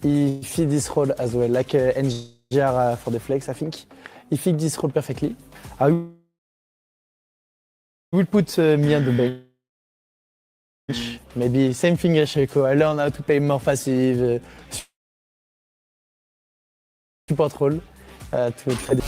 he fit this role as well, like NGR for the flex. I think he fit this role perfectly. I will put me on the bench. Maybe same thing as Sheko. I learn how to play more passive, support role to try.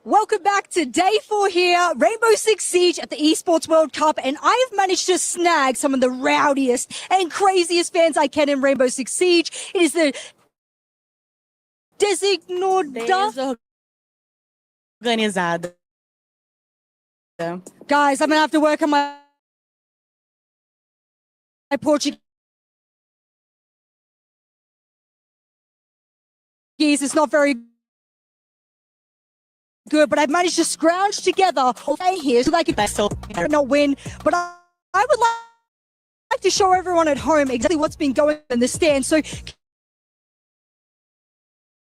Welcome back to day 4 here, Rainbow Six Siege at the Esports World Cup, and I have managed to snag some of the rowdiest and craziest fans I can in Rainbow Six Siege. It is the Designada. Organizada. Guys, I'm gonna have to work on my Portuguese. It's not very good, but I've managed to scrounge together here so that I could not win. But I would like to show everyone at home exactly what's been going on in the stand. So can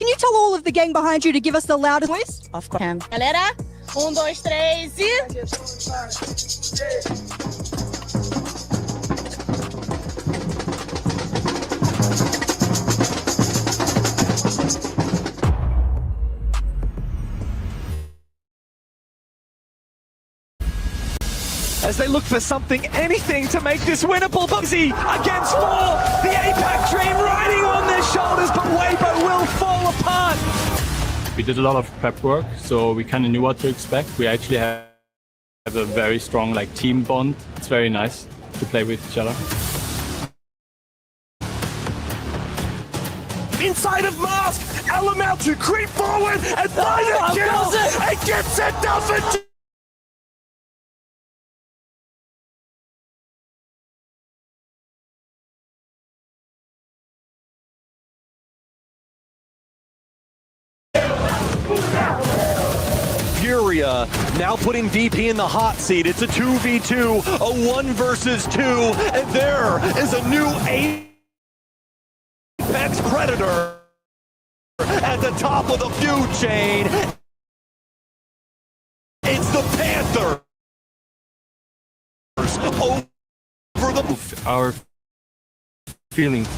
you tell all of the gang behind you to give us the loudest voice? Of course. Galera, 1, 2, 3 e... As they look for something, anything to make this winnable. Bugsy against 4. The APAC dream riding on their shoulders, but Weibo will fall apart. We did a lot of prep work, so we kind of knew what to expect. We actually have a very strong team bond. It's very nice to play with each other. Inside of Mask, Element to creep forward and find a kill and gets it down for Furia now putting VP in the hot seat. It's a 2v2, a 1 versus 2, and there is a new Apex Predator at the top of the food chain. It's the Panthers over the... Our feelings.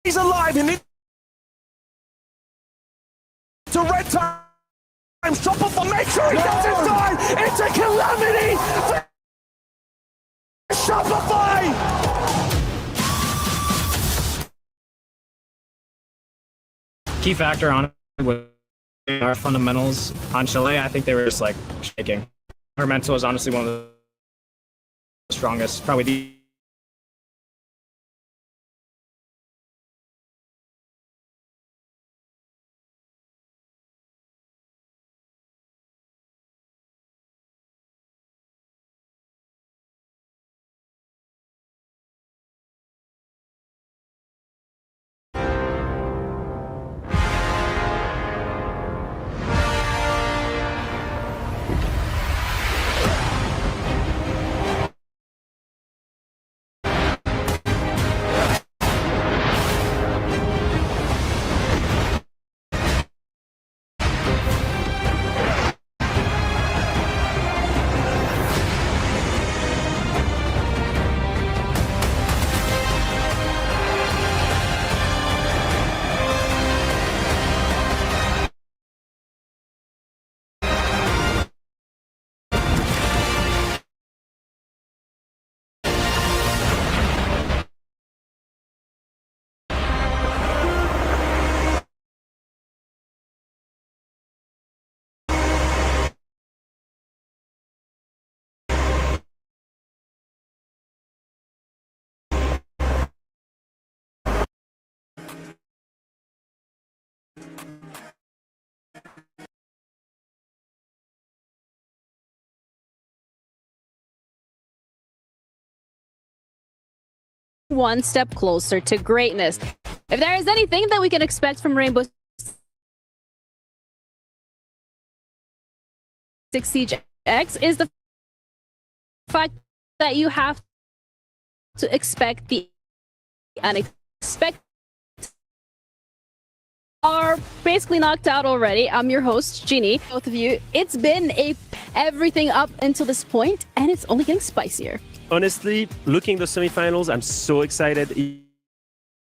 He's alive and it's a red time. Shopify, make sure he doesn't die. It's a calamity for Shopify. Key factor on it was our fundamentals on Chile. I think they were just shaking. Her mental is honestly one of the strongest, probably the one step closer to greatness. If there is anything that we can expect from Rainbow Six Siege X is the fact that you have to expect the unexpected. Are basically knocked out already. I'm your host, Jeannie. Both of you, it's been everything up until this point, and it's only getting spicier. Honestly, looking at the semifinals, I'm so excited.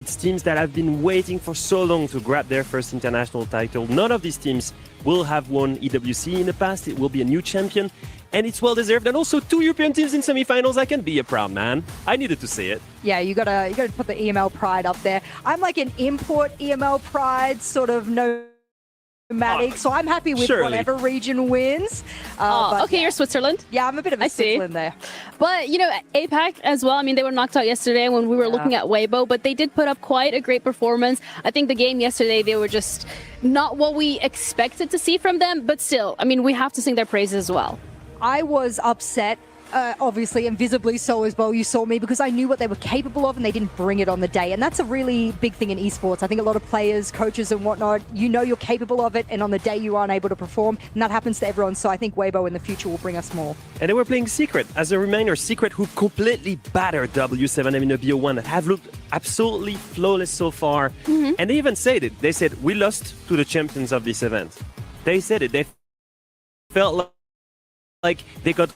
It's teams that have been waiting for so long to grab their first international title. None of these teams will have won EWC in the past. It will be a new champion, and it's well deserved. And also 2 European teams in semifinals. I can be a proud man. I needed to say it. Yeah, you gotta put the EML pride up there. I'm like an import EML pride sort of nomadic, so I'm happy with whatever region wins. Okay, yeah. You're Switzerland. Yeah, I'm a bit of a Switzerland there. But, you know, APAC as well, I mean, they were knocked out yesterday when we were looking at Weibo, but they did put up quite a great performance. I think the game yesterday, they were just not what we expected to see from them, but still, I mean, we have to sing their praises as well. I was upset. Obviously, and visibly so as well, you saw me, because I knew what they were capable of and they didn't bring it on the day. And that's a really big thing in esports. I think a lot of players, coaches and whatnot, you know you're capable of it, and on the day you aren't able to perform, and that happens to everyone. So I think Weibo in the future will bring us more. And they were playing Secret. As a reminder, Secret, who completely battered W7M in a BO1, have looked absolutely flawless so far. And they even said it. They said, we lost to the champions of this event. They said it. They felt like they got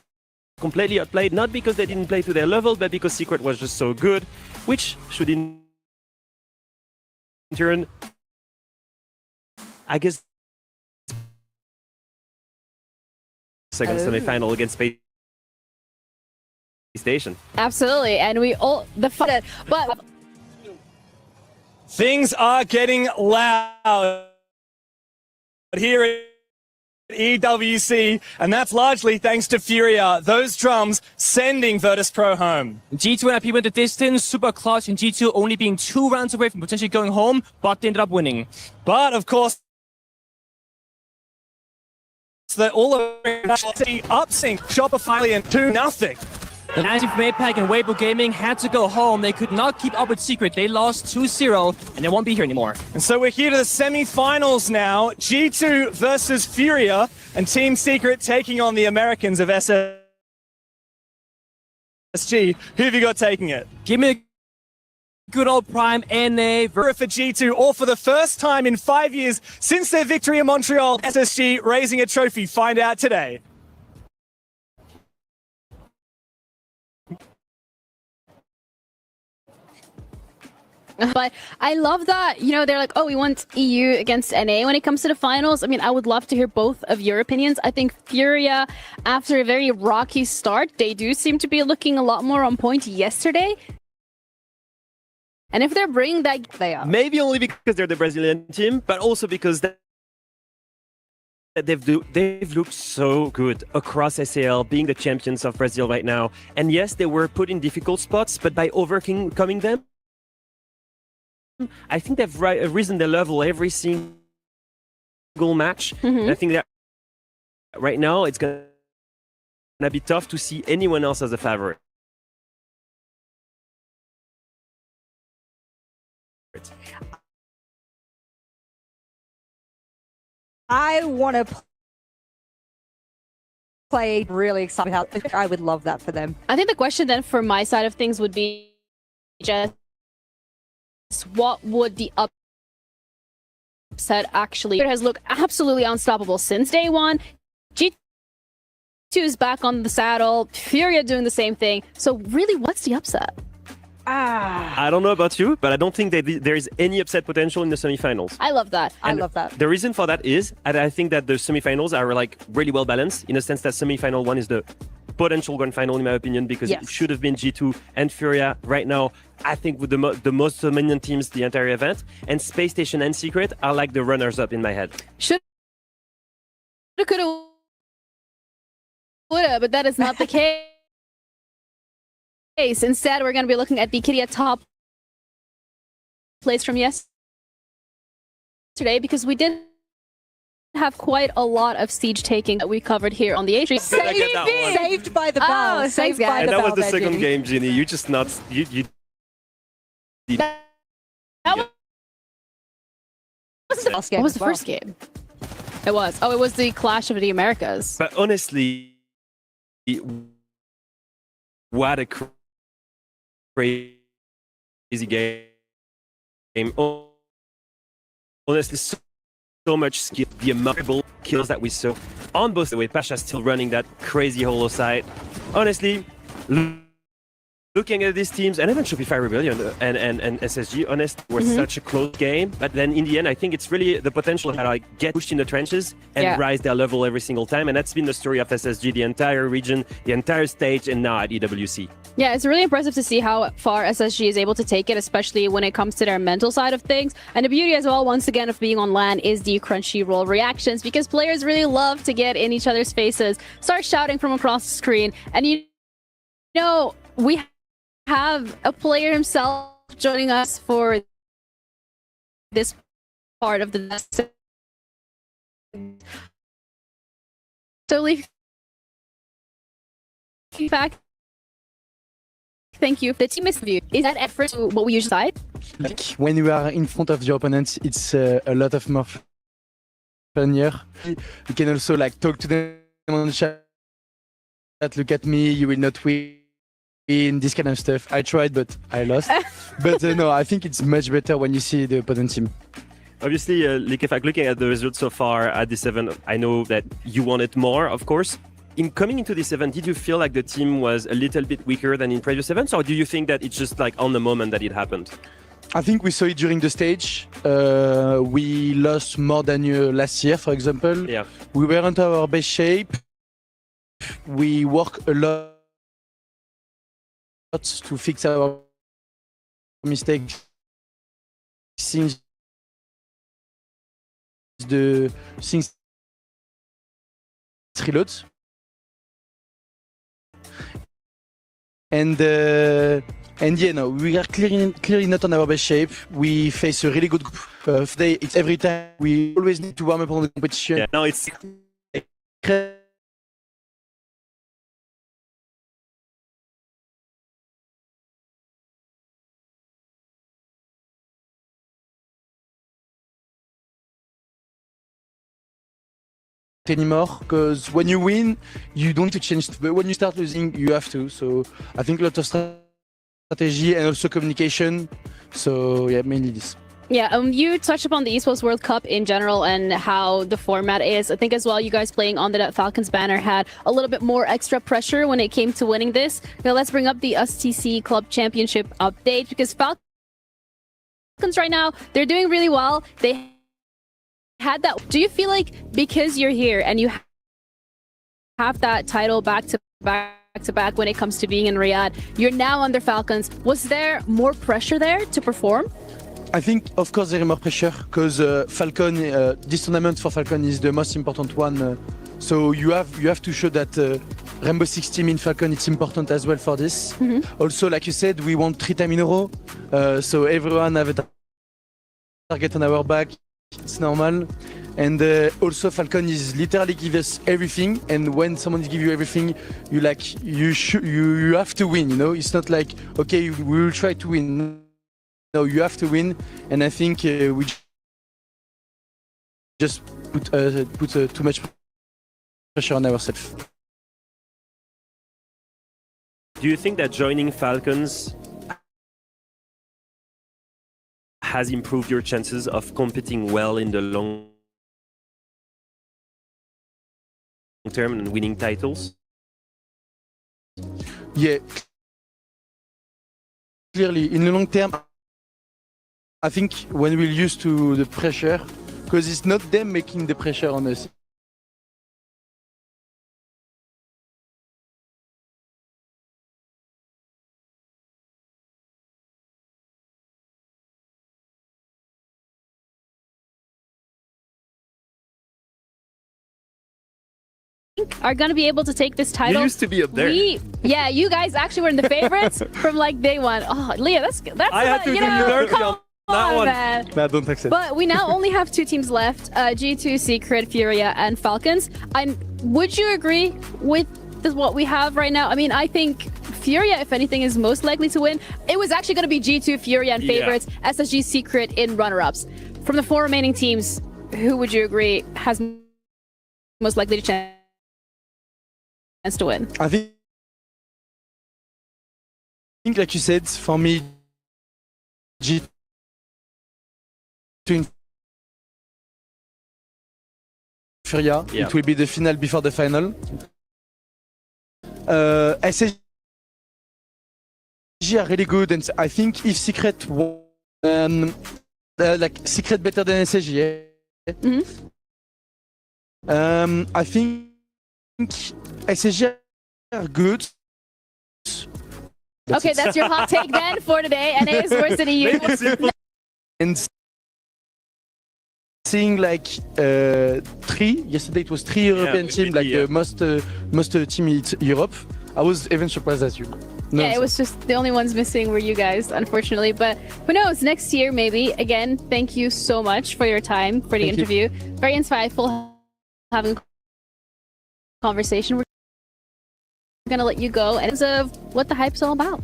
completely outplayed, not because they didn't play to their level, but because Secret was just so good, which should in turn, I guess, second semi-final against Space Station. Absolutely, and we all but Things are getting loud here at EWC, and that's largely thanks to Furia. Those drums sending Virtus Pro home. G2 and IP went the distance, super clutch, and G2 only being 2 rounds away from potentially going home, but they ended up winning. But of course, that all of upsync Shopify and 2-0. The team from APAC and Weibo Gaming had to go home. They could not keep up with Secret. They lost 2-0, and they won't be here anymore. And so we're here to the semi-finals now. G2 versus Furia, and Team Secret taking on the Americans of SSG. Who have you got taking it? Give me a good old prime NA For G2, or for the first time in 5 years since their victory in Montreal, SSG raising a trophy. Find out today. But I love that, you know, they're like, oh, we want EU against NA when it comes to the finals. I mean, I would love to hear both of your opinions. I think Furia, after a very rocky start, they do seem to be looking a lot more on point yesterday. And if they're bringing that, they are. Maybe only because they're the Brazilian team, but also because they've looked so good across SAL, being the champions of Brazil right now. And yes, they were put in difficult spots, but by overcoming them, I think they've risen their level every single match. I think that right now it's going to be tough to see anyone else as a favorite. I want to play really excited. I would love that for them. I think the question then for my side of things would be just what would the upset actually? It has looked absolutely unstoppable since day one. G2 is back on the saddle. Furia doing the same thing. So really, what's the upset? I don't know about you, but I don't think that there is any upset potential in the semifinals. I love that. I love that. The reason for that is, I think that the semifinals are like really well balanced in a sense that semifinal 1 is the potential grand final in my opinion, because it should have been G2 and Furia. Right now, I think with the most dominant teams the entire event, and Space Station and Secret are like the runners-up in my head. Shoulda, coulda, woulda, but that is not the case. Instead, we're going to be looking at the Kiria top place from yesterday, because we did have quite a lot of siege taking that we covered here on the H. Saved by the bell. Saved by the bell. And that was the second game, Ginny. You just not you That wasn't the Last game What was as the well. first game? It was. Oh, it was the Clash of the Americas. But honestly, what a crazy game. Honestly, so much skill. The amount kills that we saw on both the way. Pasha still running that crazy holo side. Honestly, looking at these teams, and even Shopify Rebellion and SSG, honestly, were such a close game. But then in the end, I think it's really the potential to like get pushed in the trenches and rise their level every single time. And that's been the story of SSG, the entire region, the entire stage, and now at EWC. Yeah, it's really impressive to see how far SSG is able to take it, especially when it comes to their mental side of things. And the beauty as well, once again, of being on LAN is the Crunchyroll reactions, because players really love to get in each other's faces, start shouting from across the screen. And you know, we have a player himself joining us for this part of the totally feedback. Thank you. The team is view. Is that effort to what we usually side? Like when you are in front of your opponents, it's a lot of more funnier. You can also like talk to them on the chat. Look at me, you will not win. This kind of stuff. I tried, but I lost. But no, I think it's much better when you see the opponent team. Obviously, looking at the results so far at this event, I know that you wanted more, of course. In coming into this event, did you feel like the team was a little bit weaker than in previous events, or do you think that it's just like on the moment that it happened? I think we saw it during the stage. We lost more than last year, for example. Yeah. We weren't our best shape. We work a lot to fix our mistakes since reloads. And yeah, no, we are clearly not on our best shape. We face a really good group. Today, it's every time we always need to warm up on the competition. Yeah, now it's anymore, because when you win, you don't need to change. But when you start losing, you have to. So I think a lot of strategy and also communication. So yeah, mainly this. Yeah, you touched upon the Esports World Cup in general and how the format is. I think as well, you guys playing on the Falcons banner had a little bit more extra pressure when it came to winning this. Now let's bring up the STC Club Championship update, because Falcons right now, they're doing really well. They had that. Do you feel like because you're here and you have that title back to back when it comes to being in Riyadh, you're now under Falcons, was there more pressure there to perform? I think, of course, there is more pressure because Falcon, this tournament for Falcon is the most important one. So you have to show that Rainbow Six team in Falcon, it's important as well for this. Also, like you said, we won 3 times in a row. So everyone have a target on our back. It's normal. And also Falcon is literally give us everything. And when someone give you everything, you have to win. You know, it's not like, okay, we will try to win. No, you have to win, and I think we just put too much pressure on ourselves. Do you think that joining Falcons has improved your chances of competing well in the long term and winning titles? Yeah, clearly, in the long term, I think when we're used to the pressure, because it's not them making the pressure on us. Are going to be able to take this title. You used to be up there. Yeah, you guys actually were in the favorites from like day one. Oh, Leah, that's I had to do dirty on that one. Man. Nah, don't accept. But we now only have 2 teams left, G2, Secret, Furia, and Falcons. Would you agree with what we have right now? I mean, I think Furia, if anything, is most likely to win. It was actually going to be G2, Furia, and favorites. SSG, Secret in runner-ups. From the 4 remaining teams, who would you agree has most likely to chance to win? I think, like you said, for me, G2 in Furia. Yeah. It will be the final before the final. SSG are really good, and I think if Secret like Secret better than SSG. I think SSG are good. Okay, that's your hot take then for today. NA is worse than EU. And seeing like yesterday it was 3 European teams, like the most team in Europe. I was even surprised as you. No, Yeah, it was just the only ones missing were you guys, unfortunately. But who knows? Next year, maybe. Again, thank you so much for your time for the interview. Very insightful having a conversation. We're going to let you go and of what the hype's all about.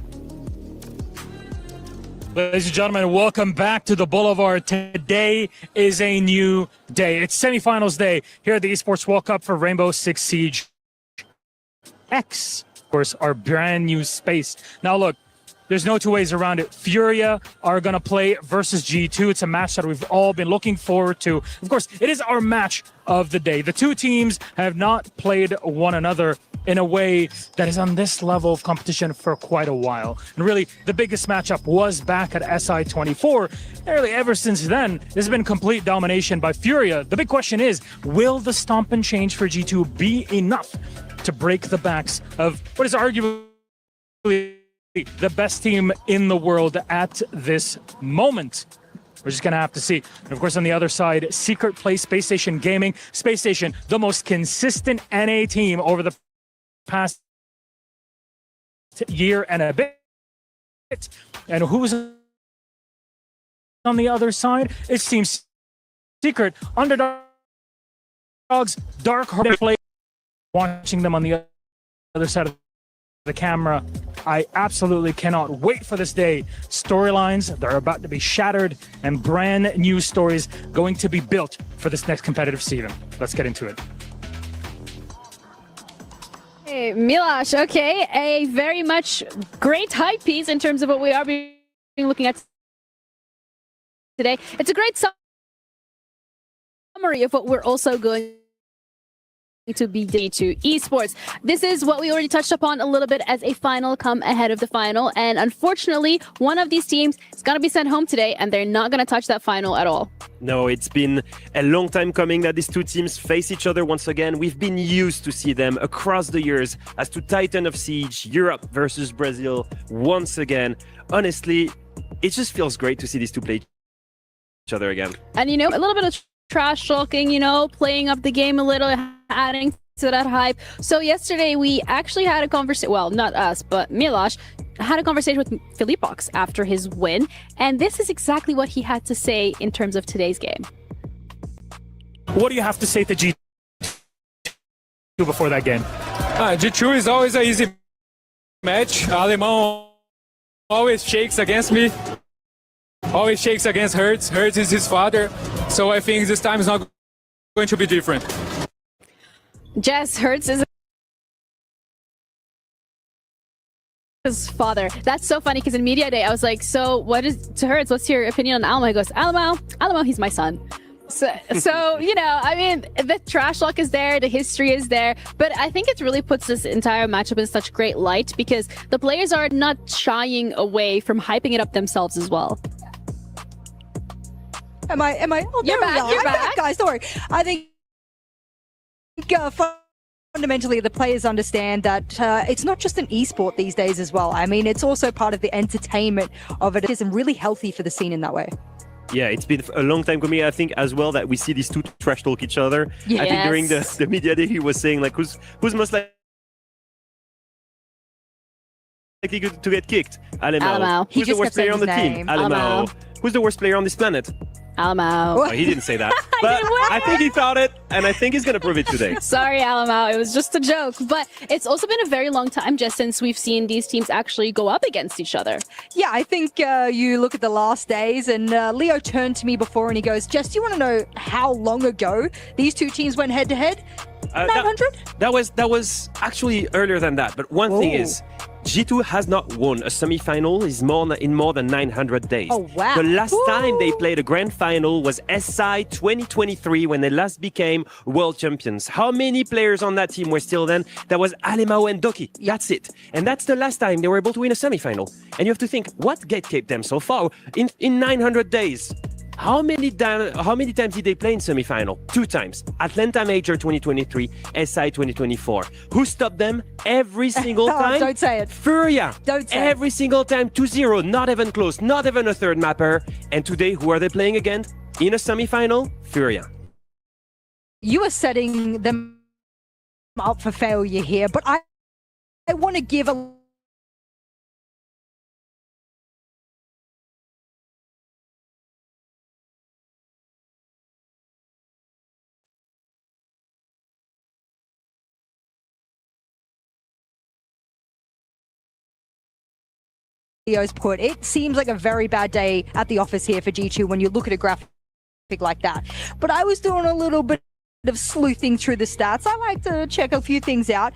Ladies and gentlemen, welcome back to the Boulevard. Today is a new day. It's semifinals day here at the Esports World Cup for Rainbow Six Siege X. Of course, our brand new space. Now look, there's no two ways around it. Furia are going to play versus G2. It's a match that we've all been looking forward to. Of course, it is our match of the day. The two teams have not played one another in a way that is on this level of competition for quite a while. And really, the biggest matchup was back at SI24. Nearly ever since then, there's been complete domination by Furia. The big question is, will the stomp and change for G2 be enough to break the backs of what is arguably the best team in the world at this moment? We're just going to have to see. And of course, on the other side, Secret play Space Station Gaming. Space Station, the most consistent NA team over the past year and a bit. And who's on the other side? It seems Secret, underdogs, dark hearted play. Watching them on the other side of the camera, I absolutely cannot wait for this day. Storylines, they're about to be shattered, and brand new stories going to be built for this next competitive season. Let's get into it. Hey, Milosh, okay, a very much great hype piece in terms of what we are looking at today. It's a great summary of what we're also going to be G2 Esports. This is what we already touched upon a little bit as a final come ahead of the final, and unfortunately one of these teams is going to be sent home today, and they're not going to touch that final at all. No, it's been a long time coming that these two teams face each other once again. We've been used to see them across the years as to Titan of Siege, Europe versus Brazil once again. Honestly, it just feels great to see these two play each other again. And you know, a little bit of trash talking, you know, playing up the game a little, adding to that hype. So yesterday we actually had a conversation, well, not us, but Milosh had a conversation with Philippox after his win, and this is exactly what he had to say in terms of today's game. What do you have to say to G2 before that game? G2 is always an easy match. Alemão always shakes against me. Always shakes against Hertz. Hertz is his father. So I think this time is not going to be different. Jess, Hertz is his father. That's so funny because in media day I was like, so what is to Hertz? What's your opinion on Alamo? He goes, Alamo, he's my son. So you know, I mean, the trash talk is there, the history is there, but I think it really puts this entire matchup in such great light because the players are not shying away from hyping it up themselves as well. Am I? Oh, You're back. You're back, guys. Don't worry. I think fundamentally the players understand that it's not just an esport these days as well. I mean, it's also part of the entertainment of it. It's really healthy for the scene in that way. Yeah, it's been a long time coming. I think as well that we see these two trash talk each other. Yes. I think during the media day he was saying like who's most likely to get kicked? Alemão. He Who's the just worst kept saying player on the his team? name. Alemão. Who's the worst player on this planet? Alamo. Oh, he didn't say that. But I think he thought it, and I think he's going to prove it today. Sorry, Alamo. It was just a joke. But it's also been a very long time just since we've seen these teams actually go up against each other. Yeah, I think you look at the last days, and Leo turned to me before and he goes, Jess, do you want to know how long ago these two teams went head to head? 900? That was actually earlier than that. But one thing is, G2 has not won a semi-final in more than 900 days. Oh, wow. The last time they played a grand final was SI 2023 when they last became world champions. How many players on that team were still then? That was Alemao and Doki. That's it. And that's the last time they were able to win a semi-final. And you have to think, what gatekept them so far in 900 days? How many times did they play in semi-final? 2 times. Atlanta Major 2023, SI 2024. Who stopped them every single time? Don't say it. Furia. Don't say every single time 2-0, not even close, not even a third mapper. And today, who are they playing against? In a semi-final? Furia. You are setting them up for failure here, but I want to give a Leo's put. It seems like a very bad day at the office here for G2 when you look at a graphic like that. But I was doing a little bit of sleuthing through the stats. I like to check a few things out.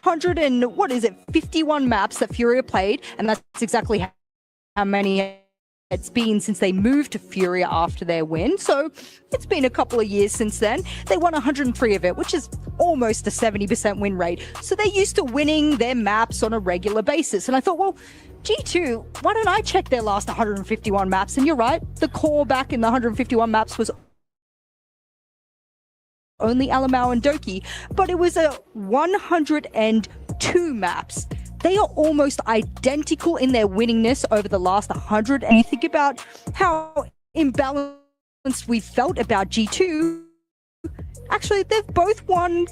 51 maps that Furia played, and that's exactly how many it's been since they moved to Furia after their win. So it's been a couple of years since then. They won 103 of it, which is almost a 70% win rate. So they're used to winning their maps on a regular basis. And I thought, well, G2, why don't I check their last 151 maps? And you're right, the core back in the 151 maps was only Alemao and Doki, but it was a 102 maps. They are almost identical in their winningness over the last 100. And you think about how imbalanced we felt about G2. Actually, they've both won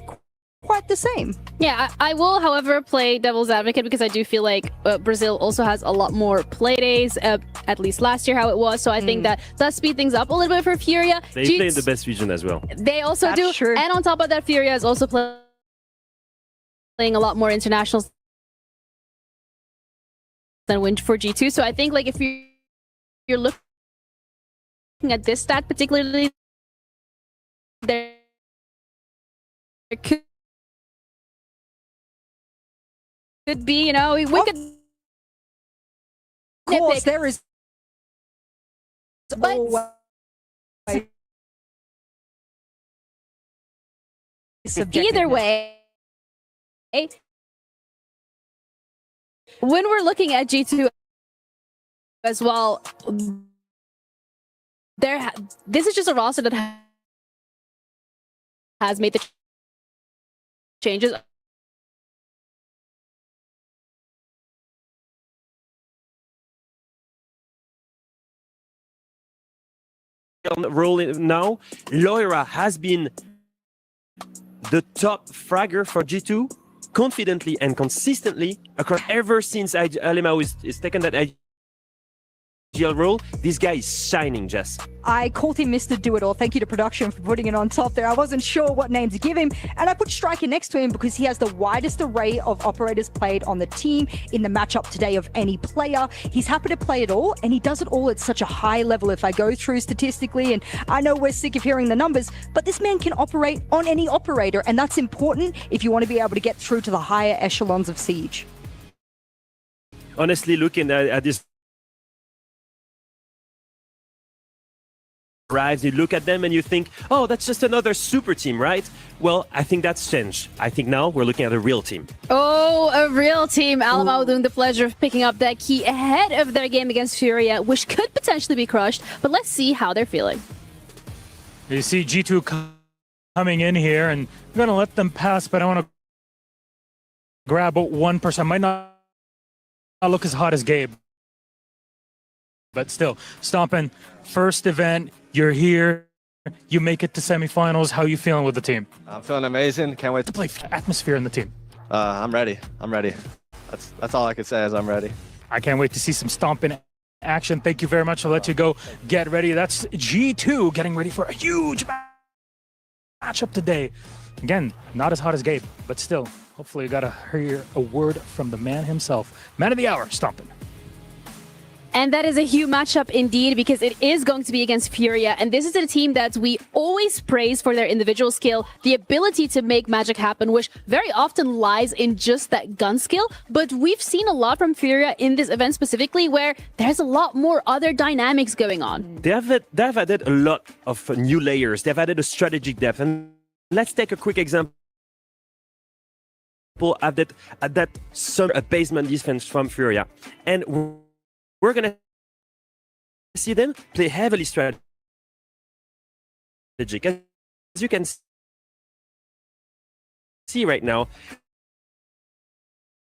quite the same. Yeah, I will, however, play devil's advocate because I do feel like Brazil also has a lot more play days, at least last year how it was. So I think that does speed things up a little bit for Furia. They play in the best region as well. They also do. True. And on top of that, Furia is also playing a lot more internationals than win for G2. So I think like if you're looking at this stat particularly, there could be, you know, we could. Of course, there is. But either way, when we're looking at G2 as well, this is just a roster that has made the changes. Role now, Loira has been the top fragger for G2 confidently and consistently across ever since Alemao is taken that IGL role. This guy is shining, Jess. I called him Mr. Do-It-All. Thank you to production for putting it on top there. I wasn't sure what name to give him, and I put Striker next to him because he has the widest array of operators played on the team in the matchup today of any player. He's happy to play it all, and he does it all at such a high level if I go through statistically, and I know we're sick of hearing the numbers, but this man can operate on any operator, and that's important if you want to be able to get through to the higher echelons of Siege. Honestly, looking at this arrives, you look at them and you think, oh, that's just another super team, right? Well, I think that's changed. I think now we're looking at a real team. Oh, a real team. Alemao doing the pleasure of picking up that key ahead of their game against Furia, which could potentially be crushed, but let's see how they're feeling. You see G2 coming in here, and I'm going to let them pass, but I want to grab 1%. Might not look as hot as Gabe, but still, Stompin', first event, you're here, you make it to semifinals. How are you feeling with the team? I'm feeling amazing. Can't wait to play atmosphere in the team. I'm ready. That's all I can say is I'm ready. I can't wait to see some Stompin' action. Thank you very much. I'll let you go get ready. That's G2 getting ready for a huge matchup today. Again, not as hot as Gabe, but still, hopefully you got to hear a word from the man himself. Man of the hour, Stompin. And that is a huge matchup indeed, because it is going to be against Furia. And this is a team that we always praise for their individual skill, the ability to make magic happen, which very often lies in just that gun skill. But we've seen a lot from Furia in this event specifically, where there's a lot more other dynamics going on. They've added a lot of new layers. They've added a strategic depth. And let's take a quick example at that basement defense from Furia. And we're going to see them play heavily strategic. As you can see right now,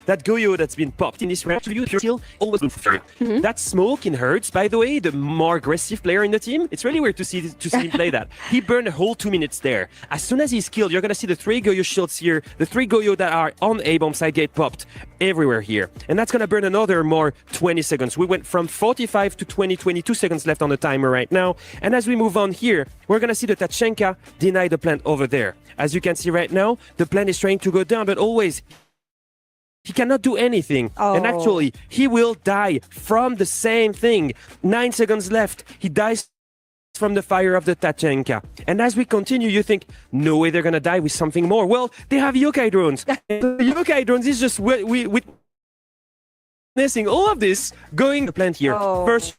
that Goyo that's been popped in this round, still always that smoke in Hertz, by the way, the more aggressive player in the team. It's really weird to see him play that. He burned a whole 2 minutes there. As soon as he's killed, you're going to see the 3 Goyo shields here, the 3 Goyo that are on A-bomb side gate popped everywhere here. And that's going to burn another more 20 seconds. We went from 45 to 22 seconds left on the timer right now. And as we move on here, we're going to see the Tachenka deny the plant over there. As you can see right now, the plant is trying to go down, but always he cannot do anything. And actually, he will die from the same thing. 9 seconds left. He dies from the fire of the Tachenka. And as we continue, you think, no way they're going to die with something more. Well, they have yokai drones. The yokai drones is just witnessing all of this going to the plant here. First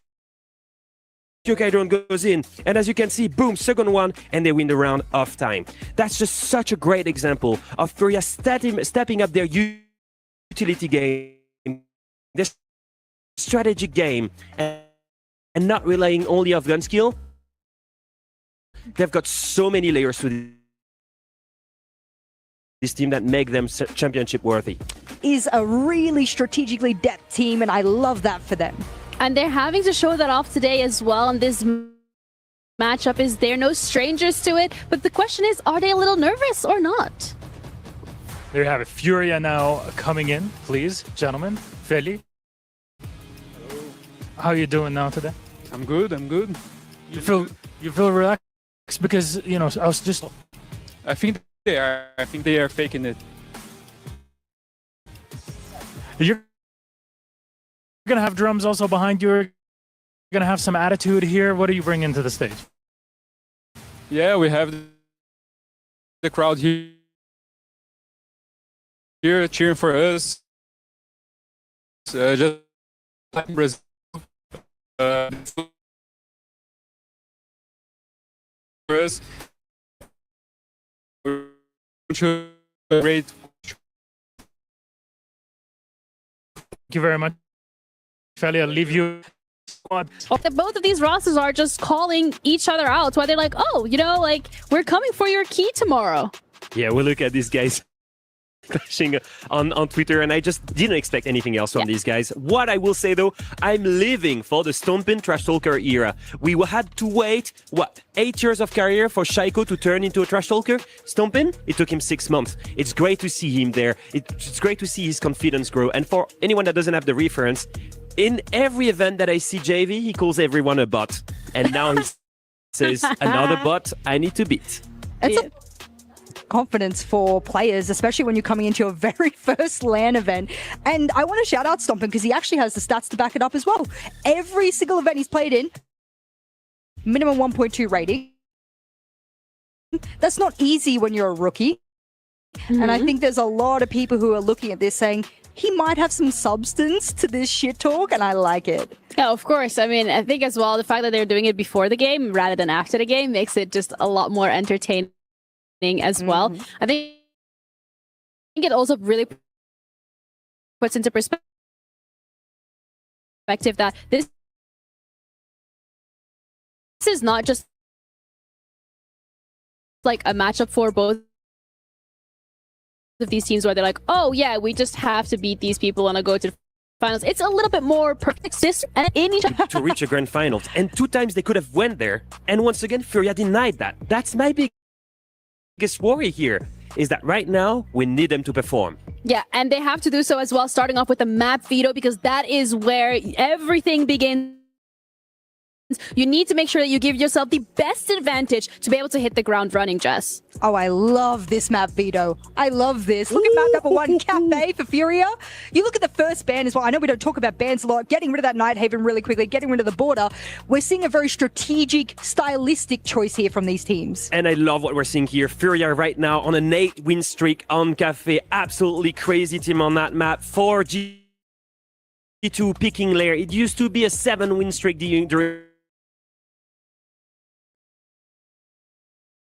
yokai drone goes in, and as you can see, boom, second one, and they win the round of time. That's just such a great example of Furia stepping up their utility game, this strategic game, and not relying only on gun skill. They've got so many layers to this team that make them championship worthy. Is a really strategically depth team, and I love that for them. And they're having to show that off today as well. And this matchup is they're no strangers to it. But the question is, are they a little nervous or not? There you have it. Furia now coming in, please, gentlemen. Feli. How are you doing now today? I'm good. You feel relaxed because, you know, I was just... I think they are faking it. You're gonna have drums also behind you. You're gonna have some attitude here. What are you bringing to the stage? Yeah, we have the crowd here cheering for us. Just like Brazil. For us. Great. Thank you very much. Feli, I'll leave you. Both of these rosters are just calling each other out. Why they're like, oh, you know, like, we're coming for your key tomorrow. Yeah, we look at these guys flashing on Twitter, and I just didn't expect anything else from these guys. What I will say though, I'm living for the Stompin Trash Talker era. We had to wait, 8 years of career for Shaiko to turn into a Trash Talker? Stompin? It took him 6 months. It's great to see him there. It's great to see his confidence grow. And for anyone that doesn't have the reference, in every event that I see JV, he calls everyone a bot. And now he says, another bot I need to beat. It's a confidence for players, especially when you're coming into your very first LAN event. And I want to shout out Stompin because he actually has the stats to back it up as well. Every single event he's played in, minimum 1.2 rating. That's not easy when you're a rookie. And I think there's a lot of people who are looking at this saying, he might have some substance to this shit talk, and I like it. Yeah, of course. I mean, I think as well, the fact that they're doing it before the game rather than after the game makes it just a lot more entertaining as well. I think it also really puts into perspective that this is not just like a matchup for both of these teams where they're like, oh yeah, we just have to beat these people and go to the finals. It's a little bit more perfect in each to reach a grand finals. And 2 times they could have went there. And once again, Furia denied that. That's my biggest worry here. is that right now we need them to perform. Yeah, and they have to do so as well, starting off with the map veto, because that is where everything begins. You need to make sure that you give yourself the best advantage to be able to hit the ground running, Jess. Oh, I love this map veto. I love this. Look at map number 1, Cafe for Furia. You look at the first ban as well. I know we don't talk about bans a lot. Getting rid of that Night Haven really quickly, getting rid of the border. We're seeing a very strategic, stylistic choice here from these teams. And I love what we're seeing here. Furia right now on an 8-win streak on Cafe. Absolutely crazy team on that map. 4 G2 picking layer. It used to be a 7-win streak during.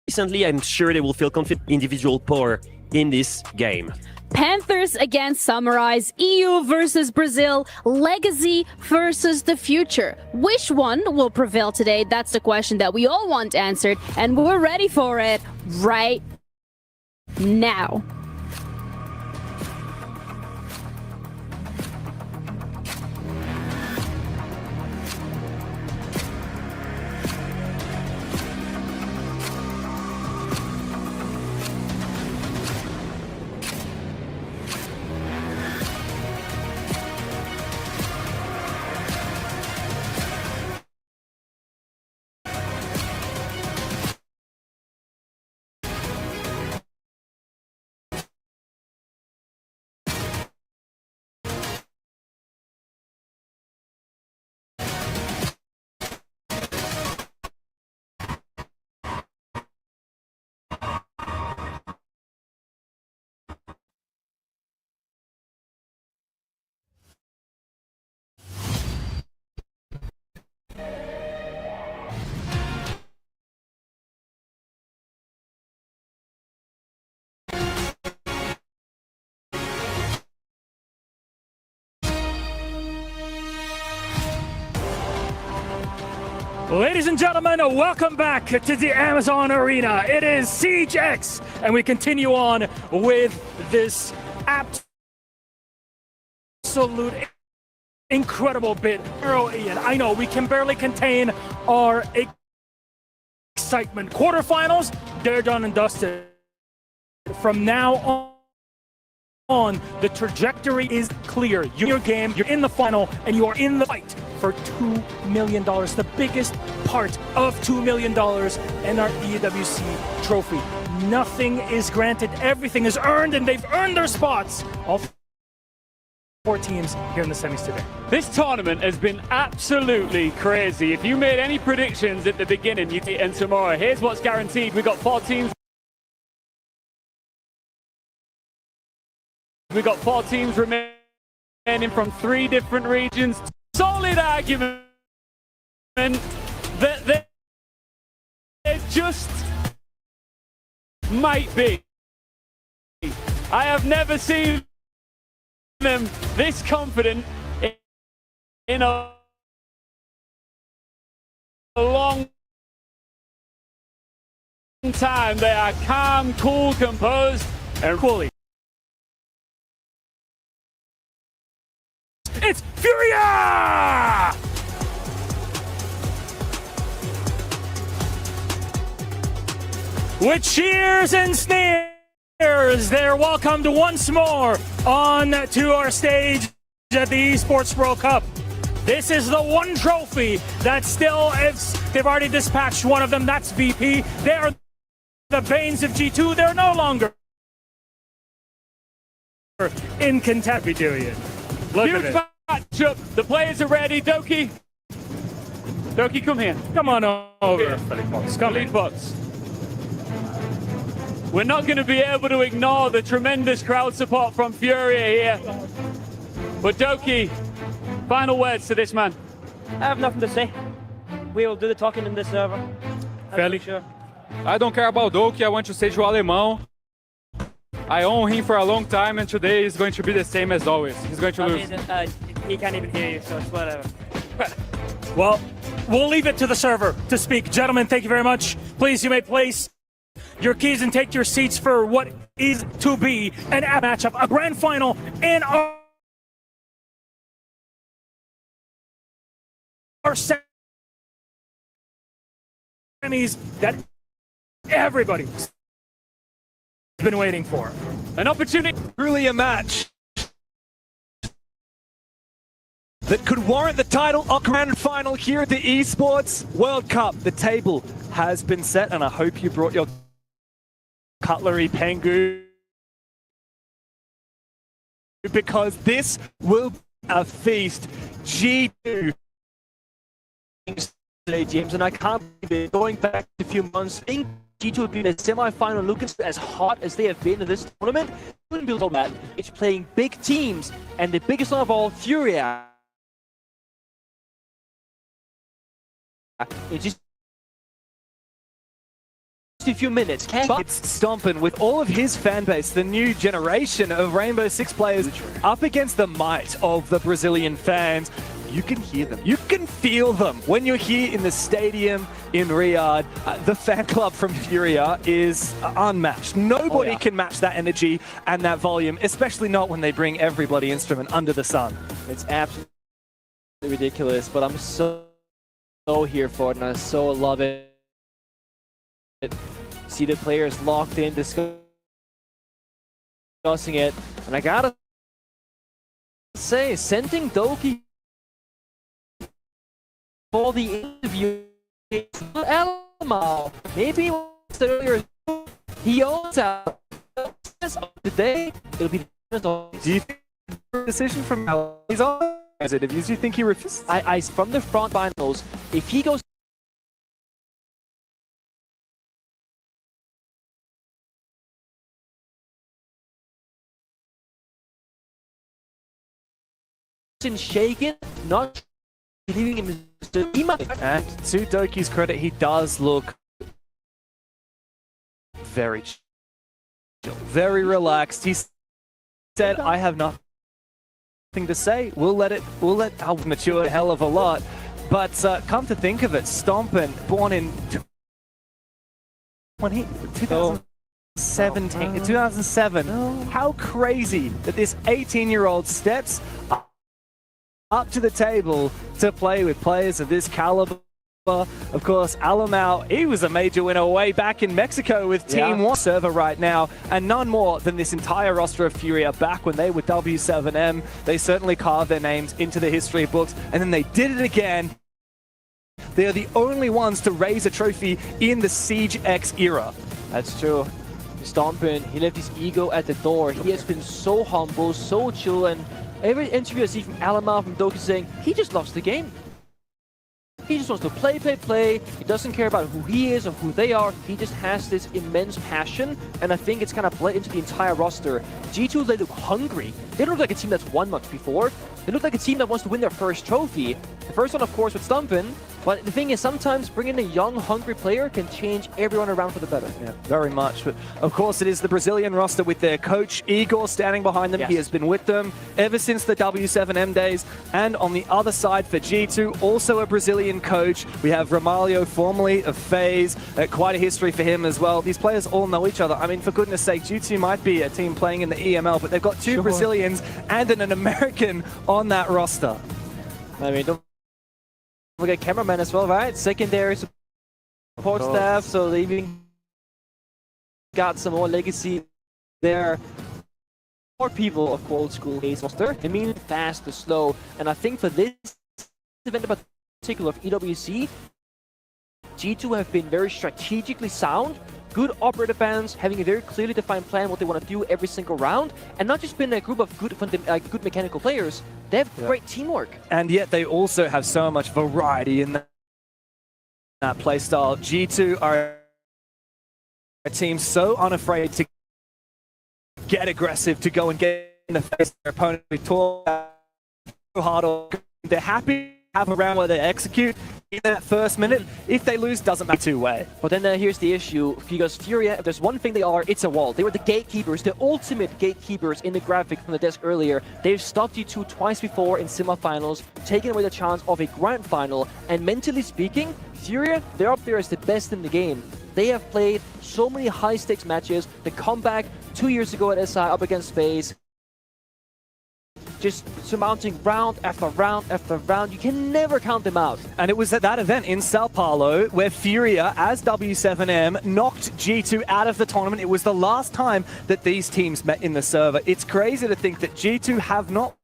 Recently, I'm sure they will feel confident individual power in this game. Panthers against Samurais, EU versus Brazil, Legacy versus the Future. Which one will prevail today? That's the question that we all want answered, and we're ready for it right now. Ladies and gentlemen, welcome back to the Amazon Arena. It is Siege X, and we continue on with this absolute incredible bit. Ian, I know we can barely contain our excitement. Quarterfinals, they're done and dusted. From now on, the trajectory is clear. You're in your game, you're in the final, and you are in the fight for $2 million, the biggest part of $2 million in our EWC trophy. Nothing is granted, everything is earned, and they've earned their spots. All 4 teams here in the semis today. This tournament has been absolutely crazy. If you made any predictions at the beginning, you'd and tomorrow. Here's what's guaranteed. We've got 4 teams. We've got 4 teams remaining from 3 different regions. Solid argument that there just might be. I have never seen them this confident in a long time. They are calm, cool, composed, and Coolly. It's Furia! With cheers and sneers, they're welcomed once more on to our stage at the Esports World Cup. This is the one trophy that still is, they've already dispatched one of them, that's VP. They are the Banes of G2, they're no longer in contempt. Look huge at it. matchup. The players are ready. Doki, come here. Come on over, Here. Philip. Come Lead in. box. We're not going to be able to ignore the tremendous crowd support from Furia here. But Doki, final words to this man. I have nothing to say. We will do the talking in this server. Fairly sure. I don't care about Doki. I want to say to Alemão, I own him for a long time, and today is going to be the same as always. He's going to lose. He can't even hear you, so it's whatever. Well, we'll leave it to the server to speak. Gentlemen, thank you very much. Please, you may place your keys and take your seats for what is to be an matchup, a grand final in our semis that everybody been waiting for. An opportunity. Truly a match that could warrant the title of grand final here at the Esports World Cup. The table has been set, and I hope you brought your cutlery, Pengu, because this will be a feast. G2. Today, James, and I can't believe it. Going back a few months, I think G2 have been in the semi-final looking as hot as they have been in this tournament. Wouldn't build on that. It's playing big teams, and the biggest one of all, Furia. It's just a few minutes. It's stomping with all of his fan base, the new generation of Rainbow Six players, up against the might of the Brazilian fans. You can hear them. You can feel them when you're here in the stadium in Riyadh. The fan club from Furia is unmatched. Nobody can match that energy and that volume, especially not when they bring everybody instrument under the sun. It's absolutely ridiculous, but I'm so here for it, and I so love it. See the players locked in, discussing it, and I gotta say, sending Doki for the interview, Elmo. Maybe earlier he owns out today. It'll be the Do you think the decision from Elmo is on? As interviews, do you think he refuses? I from the front finals, if he goes shaken, not leaving him. And to Doki's credit, he does look very chill, very relaxed. He said, "I have nothing to say. We'll let Alv mature a hell of a lot." But come to think of it, Stompin, born in 2007. How crazy that this 18-year-old steps up to the table to play with players of this caliber. Of course, Alamau, he was a major winner way back in Mexico with Team 1 server right now, and none more than this entire roster of Furia back when they were W7M. They certainly carved their names into the history books, and then they did it again. They are the only ones to raise a trophy in the Siege X era. That's true. Stompin, he left his ego at the door. He has been so humble, so chill, and every interview I see from Alamau, from Doki, saying he just loves the game. He just wants to play. He doesn't care about who he is or who they are. He just has this immense passion, and I think it's kind of bled into the entire roster. G2, they look hungry. They don't look like a team that's won much before. They look like a team that wants to win their first trophy. The first one, of course, with Stumpin. But the thing is, sometimes bringing a young, hungry player can change everyone around for the better. Yeah, very much. But of course, it is the Brazilian roster with their coach, Igor, standing behind them. Yes. He has been with them ever since the W7M days. And on the other side for G2, also a Brazilian coach. We have Ramalho, formerly of FaZe. Quite a history for him as well. These players all know each other. I mean, for goodness sake, G2 might be a team playing in the EML, but they've got two Brazilians and an American on that roster. I mean, don't forget cameraman as well, right? Secondary support staff, so they even got some more legacy there. More people of old school base roster. I mean, fast to slow, and I think for this event in particular of EWC, G2 have been very strategically sound. Good operator bands, having a very clearly defined plan what they want to do every single round, and not just been a group of good mechanical players. They have great teamwork. And yet they also have so much variety in that playstyle. G2 are a team so unafraid to get aggressive, to go and get in the face of their opponent. We talk so hard. They're happy to have a round where they execute in that first minute. If they lose, doesn't matter two-way. But then here's the issue, because Furia, if there's one thing they are, it's a wall. They were the gatekeepers, the ultimate gatekeepers in the graphic from the desk earlier. They've stopped G2 twice before in semifinals, taken away the chance of a grand final, and mentally speaking, Furia, they're up there as the best in the game. They have played so many high-stakes matches. The comeback 2 years ago at SI up against FaZe. just surmounting round after round after round. You can never count them out. And it was at that event in Sao Paulo where Furia, as W7M, knocked G2 out of the tournament. It was the last time that these teams met in the server. It's crazy to think that G2 have not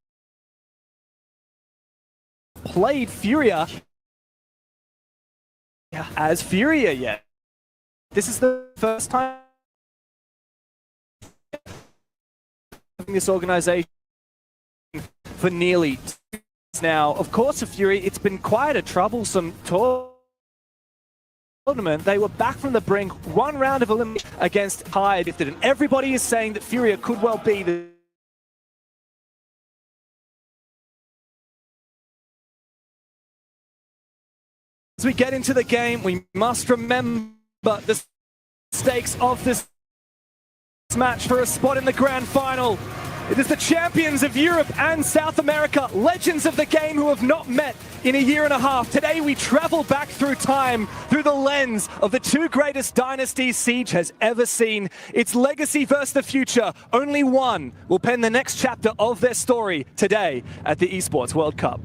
played Furia as Furia yet. This is the first time this organization for nearly 2 years now. Of course, for Fury, it's been quite a troublesome tournament. They were back from the brink, 1 round of elimination against Hyde, and everybody is saying that Furia could well be the As we get into the game, we must remember the stakes of this match for a spot in the grand final. It is the champions of Europe and South America, legends of the game who have not met in a year and a half. Today we travel back through time, through the lens of the 2 greatest dynasties Siege has ever seen. It's legacy versus the future. Only one will pen the next chapter of their story today at the Esports World Cup.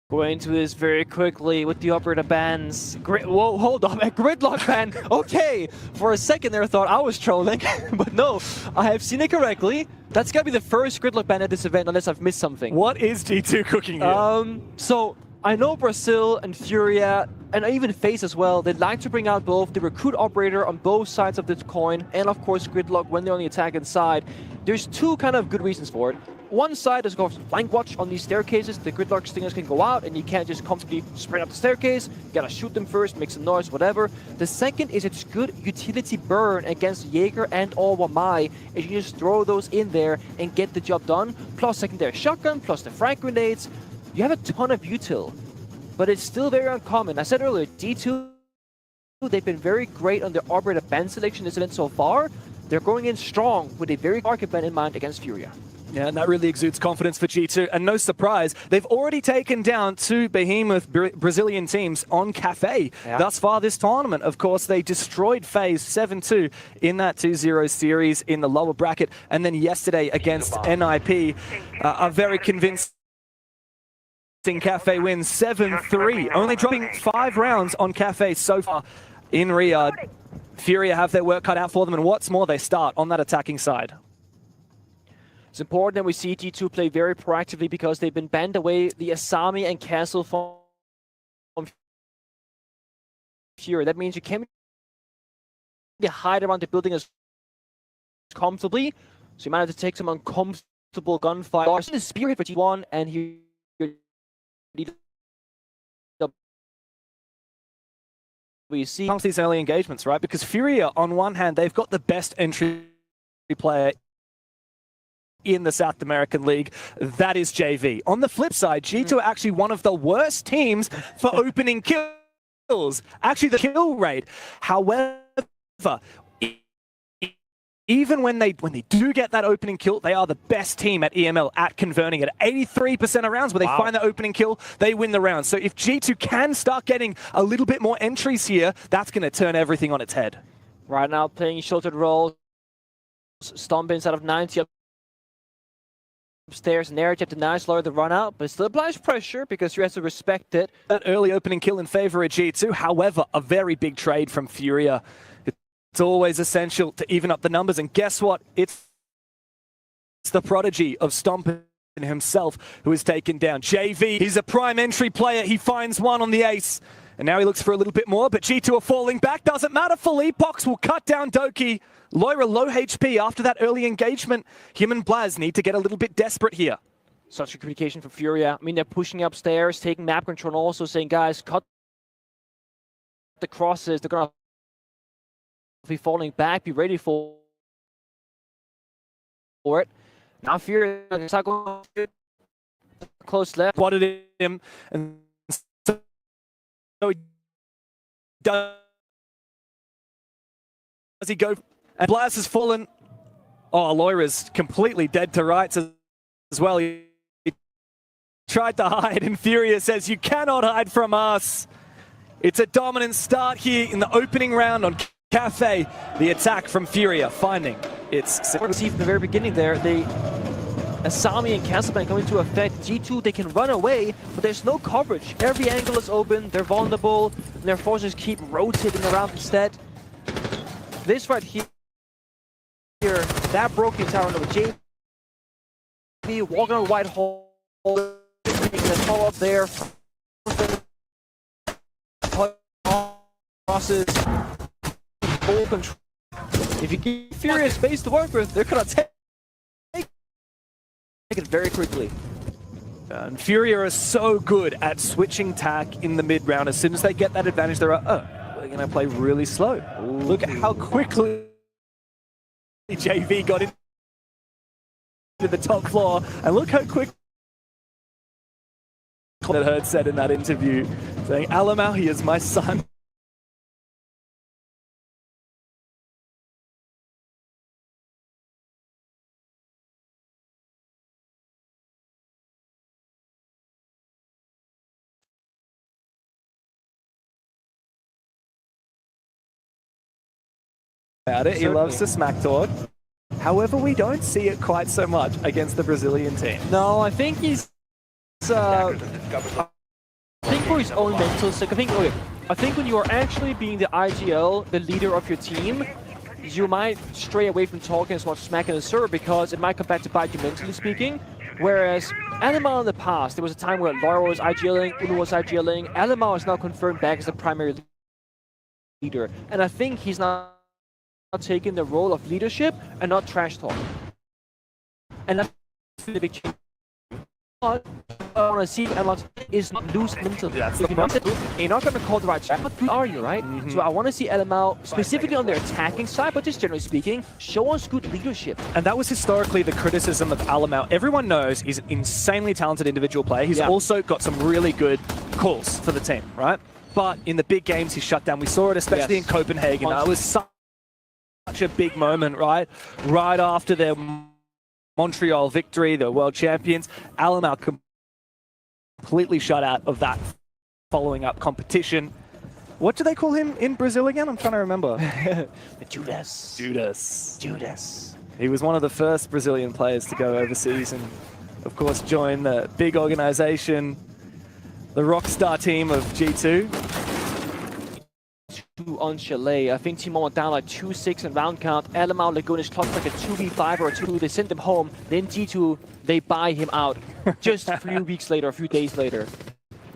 Going into this very quickly with the operator bans. Whoa, hold on, a gridlock ban. Okay, for a second there I thought I was trolling, but no, I have seen it correctly. That's gotta be the first gridlock ban at this event, unless I've missed something. What is G2 cooking here? So I know Brazil and Furia, and even FaZe as well, they like to bring out both the recruit operator on both sides of the coin, and of course gridlock when they're on the attacking side. There's 2 kind of good reasons for it. One side is, of course, flank watch on these staircases. The gridlock stingers can go out and you can't just comfortably sprint up the staircase. You gotta shoot them first, make some noise, whatever. The second is it's good utility burn against Jaeger and or Wamai. If you just throw those in there and get the job done, plus secondary shotgun, plus the frag grenades, you have a ton of util. But it's still very uncommon. I said earlier, D2, they've been very great on their operator ban selection this event so far. They're going in strong with a very market ban in mind against Furia. Yeah, and that really exudes confidence for G2. And no surprise, they've already taken down 2 behemoth Brazilian teams on Cafe thus far this tournament. Of course, they destroyed FaZe 7-2 in that 2-0 series in the lower bracket. And then yesterday against NIP, a very convincing Cafe win 7-3. Only dropping 5 rounds on Cafe so far in Riyadh. Furia have their work cut out for them. And what's more, they start on that attacking side. It's important that we see G2 play very proactively because they've been banned away the Asami and Castle from Fury. That means you can't hide around the building as comfortably, so you might have to take some uncomfortable gunfire. Larson is spearhead for G1 and he we see amongst these early engagements, right? Because Furia, on one hand, they've got the best entry player in the South American League, that is JV. On the flip side, G2 are actually one of the worst teams for opening kills. Actually, the kill rate. However, even when they do get that opening kill, they are the best team at EML at converting it. 83% of rounds where they find the opening kill, they win the round. So if G2 can start getting a little bit more entries here, that's going to turn everything on its head. Right now, playing sheltered roles, Stomp inside of 90 upstairs, Narrative denies lower the run out, but it still applies pressure because you have to respect it. That early opening kill in favor of G2, however, a very big trade from Furia. It's always essential to even up the numbers, and guess what? It's the prodigy of Stomp himself who is taken down. JV, he's a prime entry player, he finds one on the ace, and now he looks for a little bit more, but G2 are falling back, doesn't matter, Philippe Pox will cut down Doki. Loira low HP after that early engagement. Him and Blaz need to get a little bit desperate here. Such a communication from Furia. I mean, they're pushing upstairs, taking map control, and also saying, guys, cut the crosses. They're going to be falling back. Be ready for it. Now Furia is not going close left. Spotted him, and so he does he go? And Blaz has fallen. Oh, Loira's completely dead to rights as well. He tried to hide, and Furia says, you cannot hide from us. It's a dominant start here in the opening round on Cafe, the attack from Furia, finding its... See from the very beginning there, Asami and Castlebang come into effect. G2, they can run away, but there's no coverage. Every angle is open, they're vulnerable, and their forces keep rotating around instead. This right here, that broke the entire run over JB, walking on a white hole, taking the fall up there. Crosses, full control. If you give Furia space to work with, they're gonna take it very quickly. And Furia are so good at switching tack in the mid-round. As soon as they get that advantage, they're we're going to play really slow. Ooh. Look at how quickly JV got into the top floor. And look how quick that Herd said in that interview, saying, Alamau, he is my son. About it. He loves to smack talk. However, we don't see it quite so much against the Brazilian team. No, I think he's I think for his own mental sake, I think when you are actually being the IGL, the leader of your team, you might stray away from talking as much smack in the server because it might come back to bite you mentally speaking. Whereas Alamau in the past, there was a time where Laura was IGLing, Uno was IGLing. Alamau is now confirmed back as the primary leader. And I think he's now taking the role of leadership and not trash talk. And that's the big change. But I want to see Alamau is not loose mentally. You're not going to call the right shot, but good are you, right? So I want to see Alamau, specifically on their attacking side, but just generally speaking, show us good leadership. And that was historically the criticism of Alamau. Everyone knows he's an insanely talented individual player. He's also got some really good calls for the team, right? But in the big games, he's shut down. We saw it especially in Copenhagen. It was such a big moment, right? Right after their Montreal victory, the world champions, Alamau completely shut out of that following up competition. What do they call him in Brazil again? I'm trying to remember. Judas. He was one of the first Brazilian players to go overseas and, of course, join the big organization, the rockstar team of G2. On Chalet. I think Team 1 went down like 2-6 in round count. Alamau, Lagunas clutched like a 2v5 or a 2. They sent him home. Then G2, they buy him out just a few weeks later, a few days later.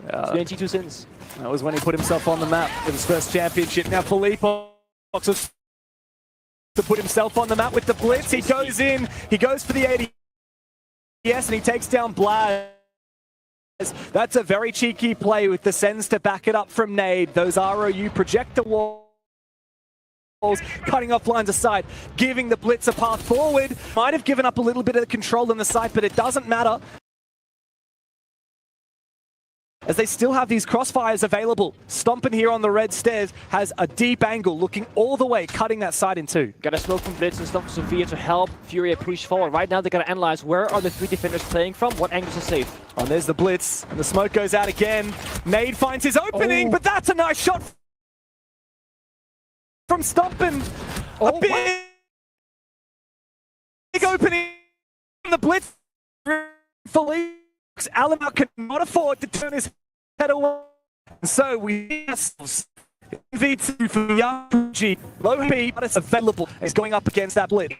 It's been G2 since. That was when he put himself on the map with his first championship. Now Filippo to put himself on the map with the blitz. He goes in, he goes for the ADS, and he takes down Blaz. That's a very cheeky play with the sends to back it up from Nade. Those ROU projector walls cutting off lines of sight, giving the Blitz a path forward. Might have given up a little bit of the control on the site, but it doesn't matter, as they still have these crossfires available. Stompin here on the red stairs has a deep angle looking all the way, cutting that side in two. Got a smoke from Blitz and Stomp from Sophia to help Furia push forward. Right now they got to analyze where are the three defenders playing from, what angles are safe. Oh, there's the Blitz, and the smoke goes out again. Nade finds his opening, but that's a nice shot from Stompin. A big opening from the Blitz. Alamau cannot afford to turn his head away. So we ourselves V2 for young G. Low B, but it's available. Is going up against that Blitz.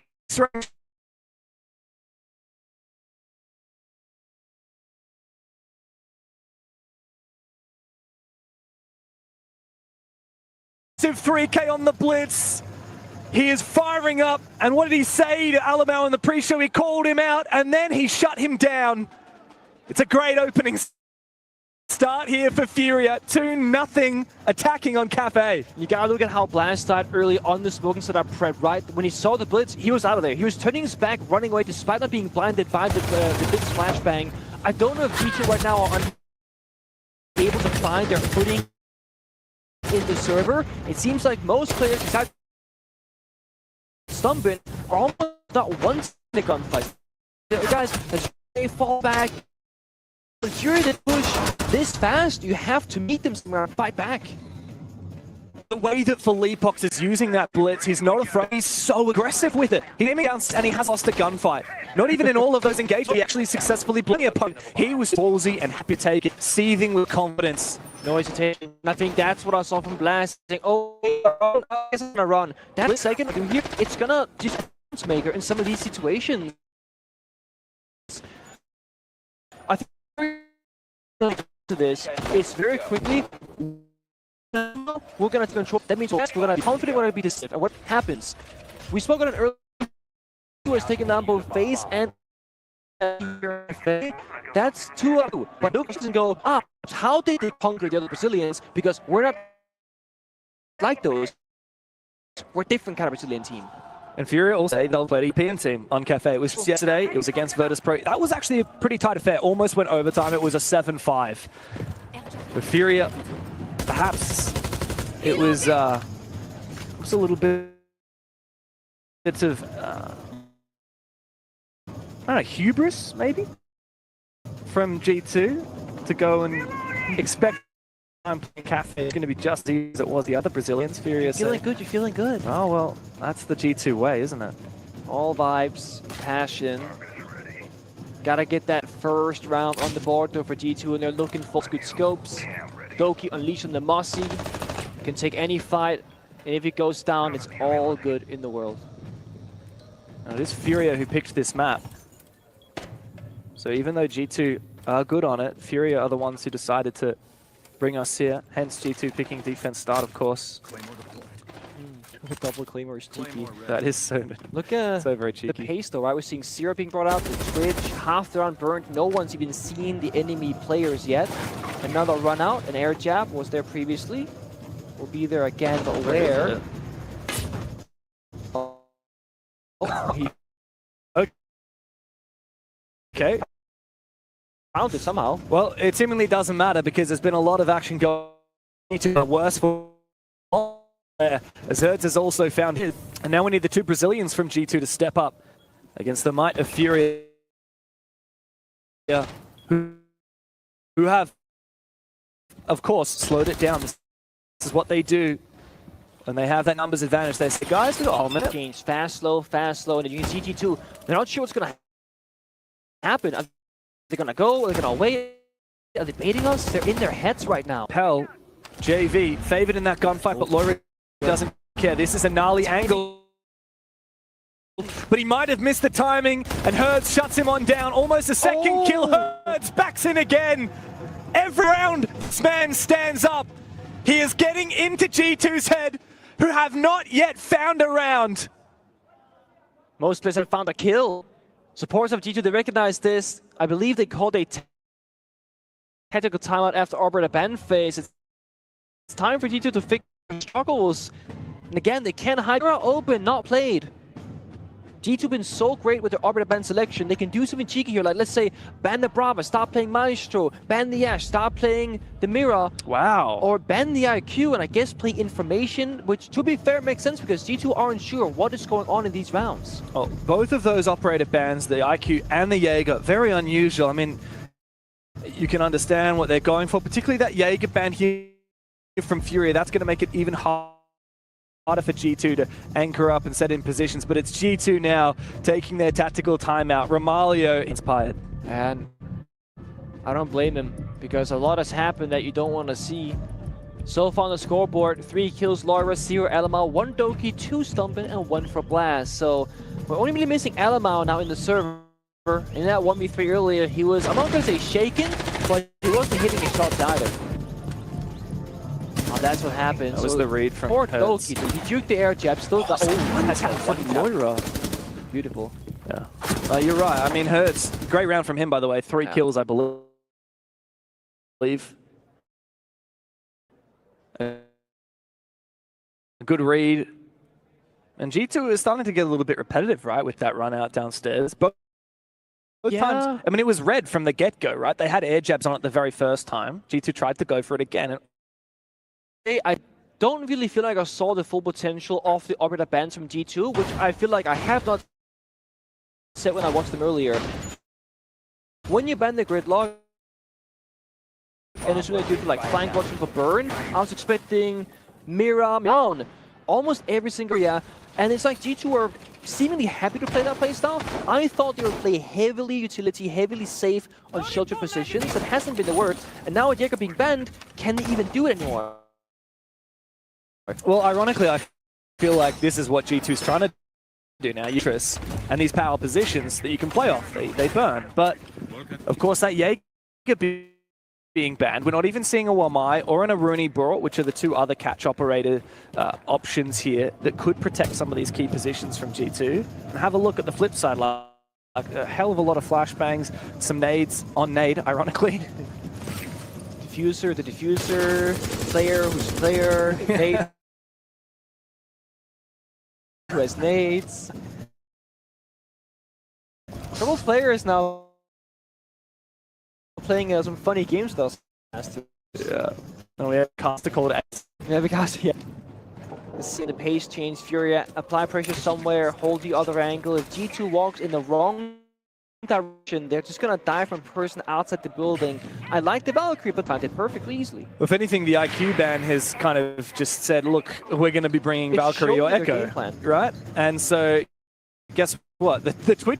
3K on the Blitz. He is firing up. And what did he say to Alamau in the pre-show? He called him out and then he shut him down. It's a great opening start here for Furia. 2-0 attacking on Cafe. You gotta look at how Blaz started early on the smoking setup prep, right? When he saw the Blitz, he was out of there. He was turning his back, running away, despite not being blinded by the Blitz flashbang. I don't know if G2 right now are able to find their footing in the server. It seems like most players, besides Stumpin, are almost not once in the gunfight. Guys, as they fall back, if you're to push this fast, you have to meet them somewhere and fight back. the way that Felipox is using that blitz, he's not afraid. He's so aggressive with it. He came down and he has lost a gunfight. Not even in all of those engagements, he actually successfully blew the opponent. He was ballsy and happy to take it, seething with confidence. No hesitation. I think that's what I saw from Blast. Saying, oh, it's gonna run. That second here, it's gonna just maker in some of these situations. I think to this is very quickly. We're gonna control. That means we're gonna be confident. We're gonna be decisive. And what happens? We spoke on it earlier. Was taking down both FaZe and that's 2-2. But Lucas doesn't go, how did they conquer the other Brazilians? Because we're not like those. We're a different kind of Brazilian team. And Furia also they'll play European team on Cafe. It was yesterday. It was against Virtus Pro. That was actually a pretty tight affair. Almost went overtime. It was a 7-5. With Furia, perhaps it was a little bit of I don't know, hubris maybe from G2 to go and expect Cafe is going to be just as easy as it was the other Brazilians. Furia You're feeling good. You're feeling good. Oh well, that's the G2 way, isn't it? All vibes, passion. Gotta get that first round on the board though for G2, and they're looking for good scopes. Doki unleashed on the Mossy. Can take any fight, and if it goes down, it's all good in the world. Now, it is Furia who picked this map. So even though G2 are good on it, Furia are the ones who decided to bring us here. Hence G2 picking defense start, of course. Double Claymore is cheeky. That is so, Look at so very cheeky. the pace though, right? We're seeing Zero being brought out, the Twitch, half the round burned. No one's even seen the enemy players yet. Another run out, an air jab was there previously. Will be there again, but where? Okay. Found it somehow. Well, it seemingly doesn't matter because there's been a lot of action going to the worst for as Hertz has also found his. And now we need the two Brazilians from G2 to step up against the might of Furia, who have, of course, slowed it down. This is what they do. When they have that numbers advantage, they say, guys, we got a whole minute. Gains fast, slow, and then you can see G2. They're not sure what's going to happen. Are they going to go? Are they going to wait? Are they baiting us? They're in their heads right now. Pell, JV, favored in that gunfight, but Loic doesn't care. This is a gnarly angle. But he might have missed the timing, and Hertz shuts him on down. Almost a second kill. Hertz backs in again. Every round, this man stands up. He is getting into G2's head, who have not yet found a round. Most players have found a kill. Supporters of G2, they recognize this. I believe they called a tactical timeout after Arbiter ban phase. It's time for G2 to fix struggles. And again, they can't hide. They're open, not played. G2 been so great with their Arbiter ban selection. They can do something cheeky here, like let's say ban the Brava, stop playing Maestro, ban the Ashe, stop playing the Mira. Wow. Or ban the IQ and I guess play Information, which to be fair makes sense because G2 aren't sure what is going on in these rounds. Oh, both of those operator bans, the IQ and the Jaeger, very unusual. I mean, you can understand what they're going for, particularly that Jaeger ban here from Furia. That's going to make it even harder for G2 to anchor up and set in positions, but it's G2 now taking their tactical timeout. Romalio inspired. And I don't blame him because a lot has happened that you don't want to see. So far on the scoreboard, 3 kills Loira, 0 Alamau, 1 Doki, 2 Stumpin, and 1 for Blast. So we're only really missing Alamau now in the server. In that 1v3 earlier, he was, I'm not going to say shaken, but he wasn't hitting his shots either. Oh, that's what happened. That was the read from poor Hertz. Doki. He juked the air jab, still got. Oh, that's how fucking Moira. Beautiful. Yeah. You're right. I mean, Hertz, great round from him, by the way. 3 kills, I believe. A good read. And G2 is starting to get a little bit repetitive, right, with that run out downstairs. Both times, I mean, it was red from the get-go, right? They had air jabs on it the very first time. G2 tried to go for it again. I don't really feel like I saw the full potential of the Arbiter bans from G2, which I feel like I have not said when I watched them earlier. When you ban the gridlock, and as soon as you do like flank watching for burn, I was expecting Mira, Mion, almost every single area. And it's like G2 were seemingly happy to play that playstyle. I thought they would play heavily utility, heavily safe on shelter positions. That hasn't been the word. And now with Jaeger being banned, can they even do it anymore? Well, ironically, I feel like this is what G2's trying to do now, Utris, and these power positions that you can play off, they burn. But, of course, that Jaeger being banned, we're not even seeing a Wamai or an Aruni Brought, which are the two other catch operator options here that could protect some of these key positions from G2. And have a look at the flip side, like a hell of a lot of flashbangs, some nades on nade, ironically. Diffuser, the diffuser, player who's player, nade who has nades. Couple players now playing some funny games though. Yeah. And we have Caster called X. Yeah, because yeah. Let's see the pace change. Furia apply pressure somewhere, hold the other angle. If G2 walks in the wrong direction, they're just gonna die from person outside the building. I like the Valkyrie, but planted perfectly easily. If anything, the IQ ban has kind of just said, look, we're going to be bringing Valkyrie or Echo, right? And so, guess what? The Twitch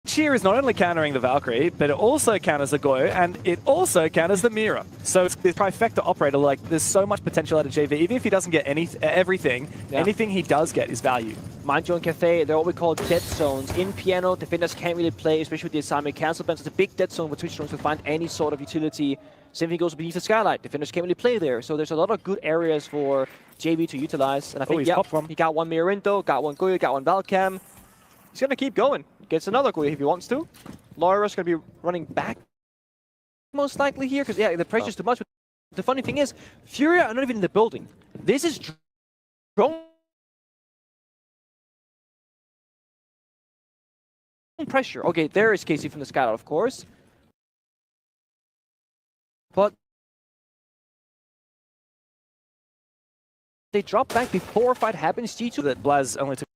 here is not only countering the Valkyrie, but it also counters the Goyo, and it also counters the Mira. So it's this trifecta operator, like, there's so much potential out of JV. Even if he doesn't get everything, anything he does get is value. Mind you, in Cafe, they're what we call dead zones. In Piano, defenders can't really play, especially with the assignment cancel bans. It's a big dead zone where Twitch drones will find any sort of utility. Same thing goes beneath the skylight. Defenders can't really play there. So there's a lot of good areas for JV to utilize. And I think, he got one Mirinto, got one Goyo, got one Valcam. He's going to keep going. Gets another Goyo if he wants to. Laura's going to be running back most likely here because, yeah, the pressure's too much. But the funny thing is, Furia are not even in the building. This is drone pressure. Okay, there is Casey from the skylight, of course. But they drop back before a fight happens. G2 that Blaz only took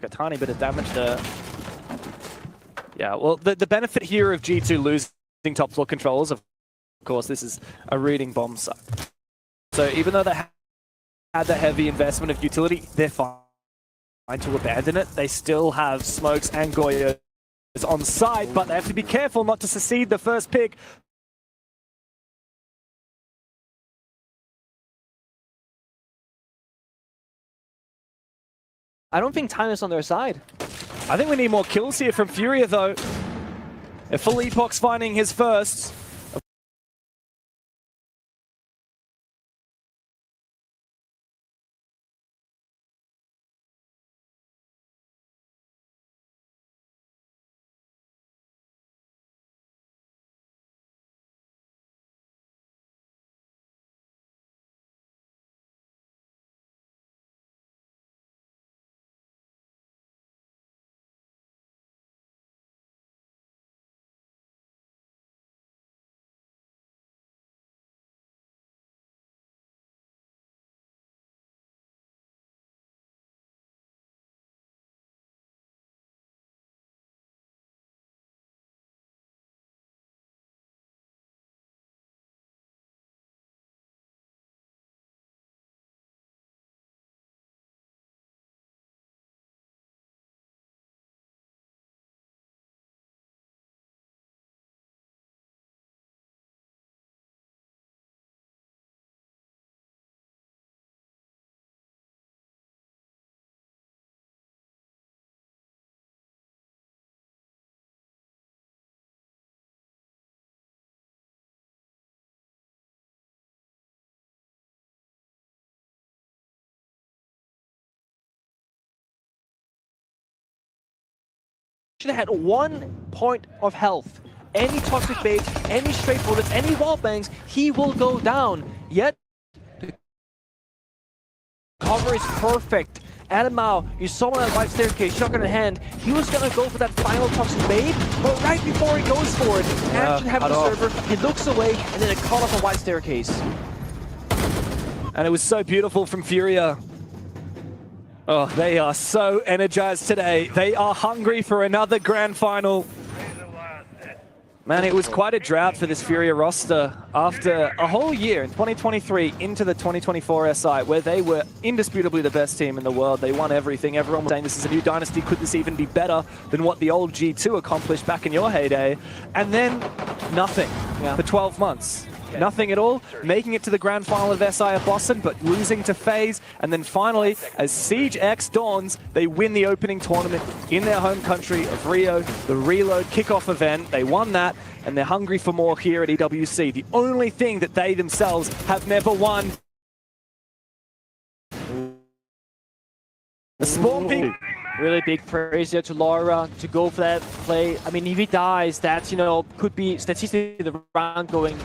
a tiny bit of damage there. Yeah, well, the benefit here of G2 losing top floor controls, of course, this is a reading bomb site. So even though they had the heavy investment of utility, they're fine to abandon it. They still have smokes and Goyos on site, but they have to be careful not to secede the first pick. I don't think time is on their side. I think we need more kills here from Furia, though. If Full Epoch's finding his first. Should have had 1 point of health. Any toxic bait, any straight bullets, any wall bangs, he will go down. Yet, the cover is perfect. Adamau, you saw him on that white staircase, shotgun in hand. He was gonna go for that final toxic bait, but right before he goes for it, action happens to the server, he looks away, and then it caught off a white staircase. And it was so beautiful from Furia. Oh, they are so energized today. They are hungry for another grand final. Man, it was quite a drought for this Furia roster after a whole year in 2023 into the 2024 SI, where they were indisputably the best team in the world. They won everything. Everyone was saying this is a new dynasty. Could this even be better than what the old G2 accomplished back in your heyday? And then nothing for 12 months. Nothing at all, making it to the grand final of SI at Boston, but losing to FaZe. And then finally, as Siege X dawns, they win the opening tournament in their home country of Rio, the Reload kickoff event. They won that, and they're hungry for more here at EWC. The only thing that they themselves have never won. The Spawn Peak. Really big praise here to Laura to go for that play. I mean, if he dies, that's, could be statistically the round going,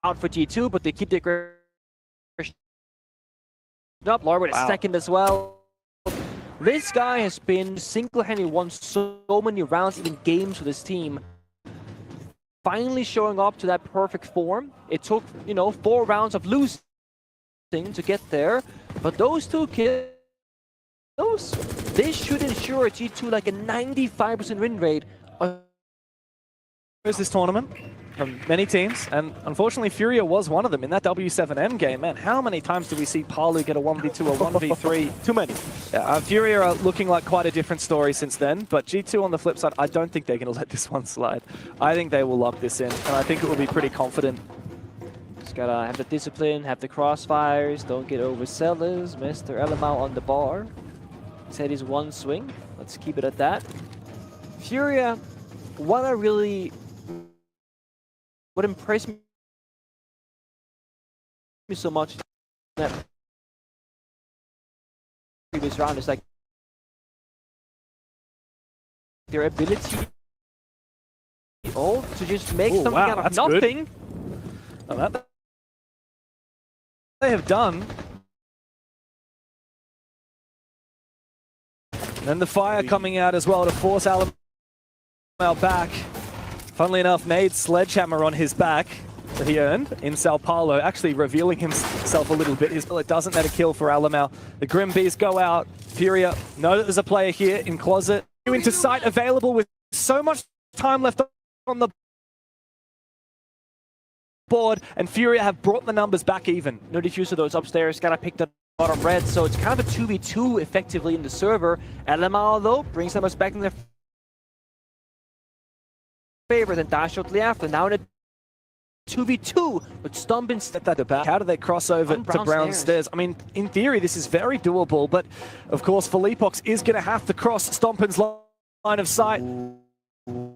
out for G2, but they keep the aggression up. Laura with a second as well. This guy has been single-handedly won so many rounds, even games with his team. Finally showing up to that perfect form. It took, 4 rounds of losing to get there, but those 2 kills, this should ensure G2 like a 95% win rate. There's this tournament from many teams, and unfortunately Furia was one of them in that W7M game. Man, how many times do we see Palu get a 1v2 or 1v3? Too many. Yeah, Furia are looking like quite a different story since then, but G2 on the flip side, I don't think they're going to let this one slide. I think they will lock this in, and I think it will be pretty confident. Just gotta have the discipline, have the crossfires, don't get overzealous. Mr. Elamau on the bar. Said he's one swing. Let's keep it at that. Furia, what impressed me so much in that previous round is like their ability to just make something out of nothing. Well, that they have done. And the fire coming out as well to force Alamau back. Funnily enough, Nade's sledgehammer on his back that he earned in Sao Paulo, actually revealing himself a little bit. It doesn't net a kill for Alamau. The Grim Bees go out. Furia know that there's a player here in Closet. Into sight available with so much time left on the board, and Furia have brought the numbers back even. No diffuser though, it's upstairs, gotta pick that bottom red, so it's kind of a 2v2 effectively in the server. Elamau though brings them back in their favor, then dash shortly after. Now in a 2v2 with Stumpin at the back. How do they cross over to Brown Stairs? I mean, in theory, this is very doable, but of course, Felipox is going to have to cross Stompin's line of sight, who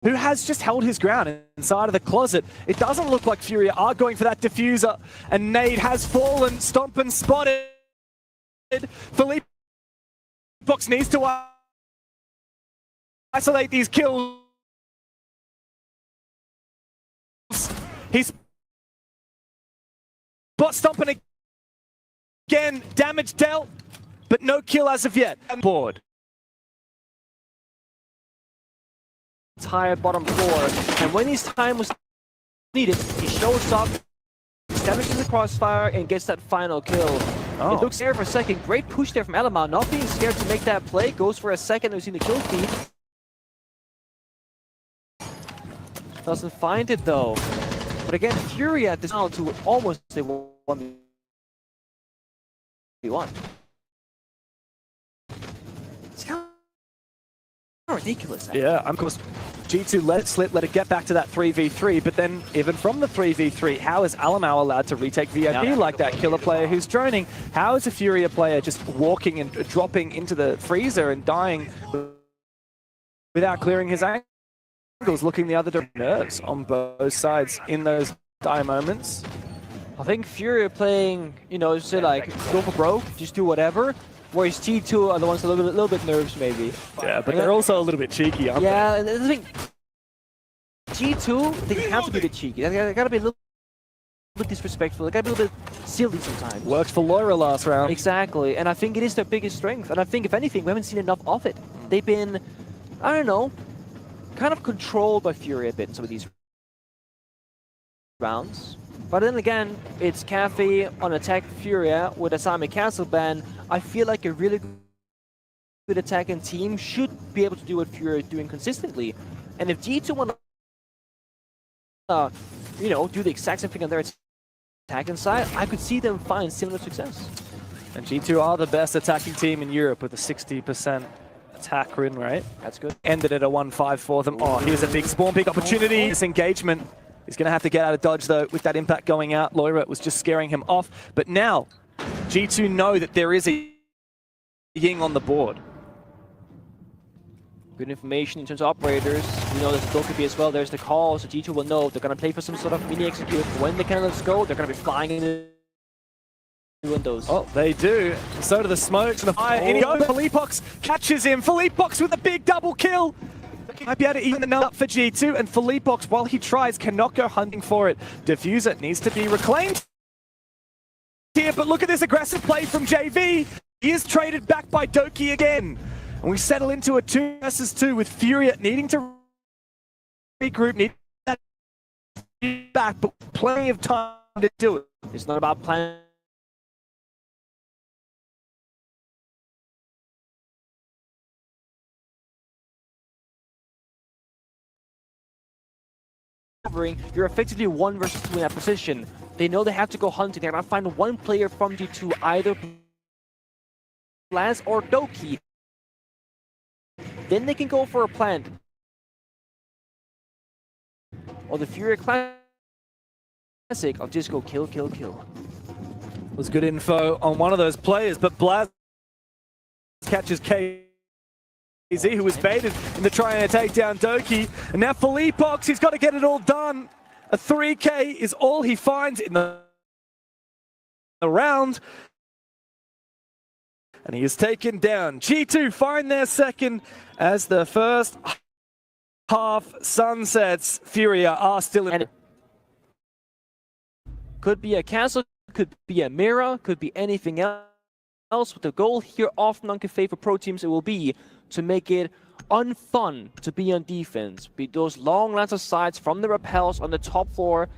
has just held his ground inside of the Closet. It doesn't look like Furia are going for that diffuser, and Nade has fallen. Stompin spotted. Felipox needs to isolate these kills. He's bot Stompin again, damage dealt, but no kill as of yet. Board. Entire bottom floor, and when his time was needed, he shows up, damages the crossfire, and gets that final kill. It looks there for a second. Great push there from Elamau, not being scared to make that play. Goes for a second, we've seen the kill feed. Doesn't find it though. But again, Furia at this round to almost a 1v1. It's kind of ridiculous. Actually. Yeah, of course, G2 let it slip, let it get back to that 3v3, but then even from the 3v3, how is Alamau allowed to retake VIP like that killer player who's droning? How is a Furia player just walking and dropping into the freezer and dying without clearing his ankles? Looking the other direction, nerves on both sides in those dire moments. I think Furia playing, say like go for broke, just do whatever. Whereas G2 are the ones a little bit nervous maybe. Yeah, but they're also a little bit cheeky, aren't they? Yeah, and I think G2 they have to be a bit cheeky. They gotta be a little bit disrespectful. They gotta be a little bit silly sometimes. Worked for Laura last round. Exactly, and I think it is their biggest strength. And I think if anything, we haven't seen enough of it. They've been, I don't know, kind of controlled by Fury a bit in some of these rounds. But then again, it's Cafe on attack Furia with a Sami Castle ban. I feel like a really good attacking team should be able to do what Fury is doing consistently. And if G2 want you know, do the exact same thing on their attacking side, I could see them find similar success. And G2 are the best attacking team in Europe with a 60% attack win rate. That's good. Ended at a 1-5 for them. Oh, here's a big spawn pick opportunity. This engagement is going to have to get out of dodge, though, with that impact going out. Loira was just scaring him off. But now, G2 know that there is a Ying on the board. Good information in terms of operators. We know there's a Dokkaebi as well. There's the call, so G2 will know they're going to play for some sort of mini execute. When the cannons go, they're going to be flying in the windows. Oh, they do. So do the smokes and the fire. In he goes. Philippox catches him. Philippox with a big double kill. Might be able to even the up for G2. And Philippox, while he tries, cannot go hunting for it. Diffuser needs to be reclaimed here, but look at this aggressive play from JV. He is traded back by Doki again. And we settle into a 2 versus 2 with Furia needing to regroup, need that back, but plenty of time to do it. It's not about playing. You're effectively 1 versus 2 in that position. They know they have to go hunting. They're gonna find one player from G2, either Blaz or Doki. Then they can go for a plant. Or the Fury Classic of just go kill, kill, kill. Was good info on one of those players, but Blaz catches KZ, who was baited in the try and take down Doki. And now Philippox, he's got to get it all done. A 3K is all he finds in the round. And he is taken down. G2 find their second as the first half sunsets. Furia are still in. Could be a castle, could be a mirror, could be anything else. But the goal here often on Cafe for pro teams, it will be to make it unfun to be on defense. Be those long lines of sights from the rappels on the top floor,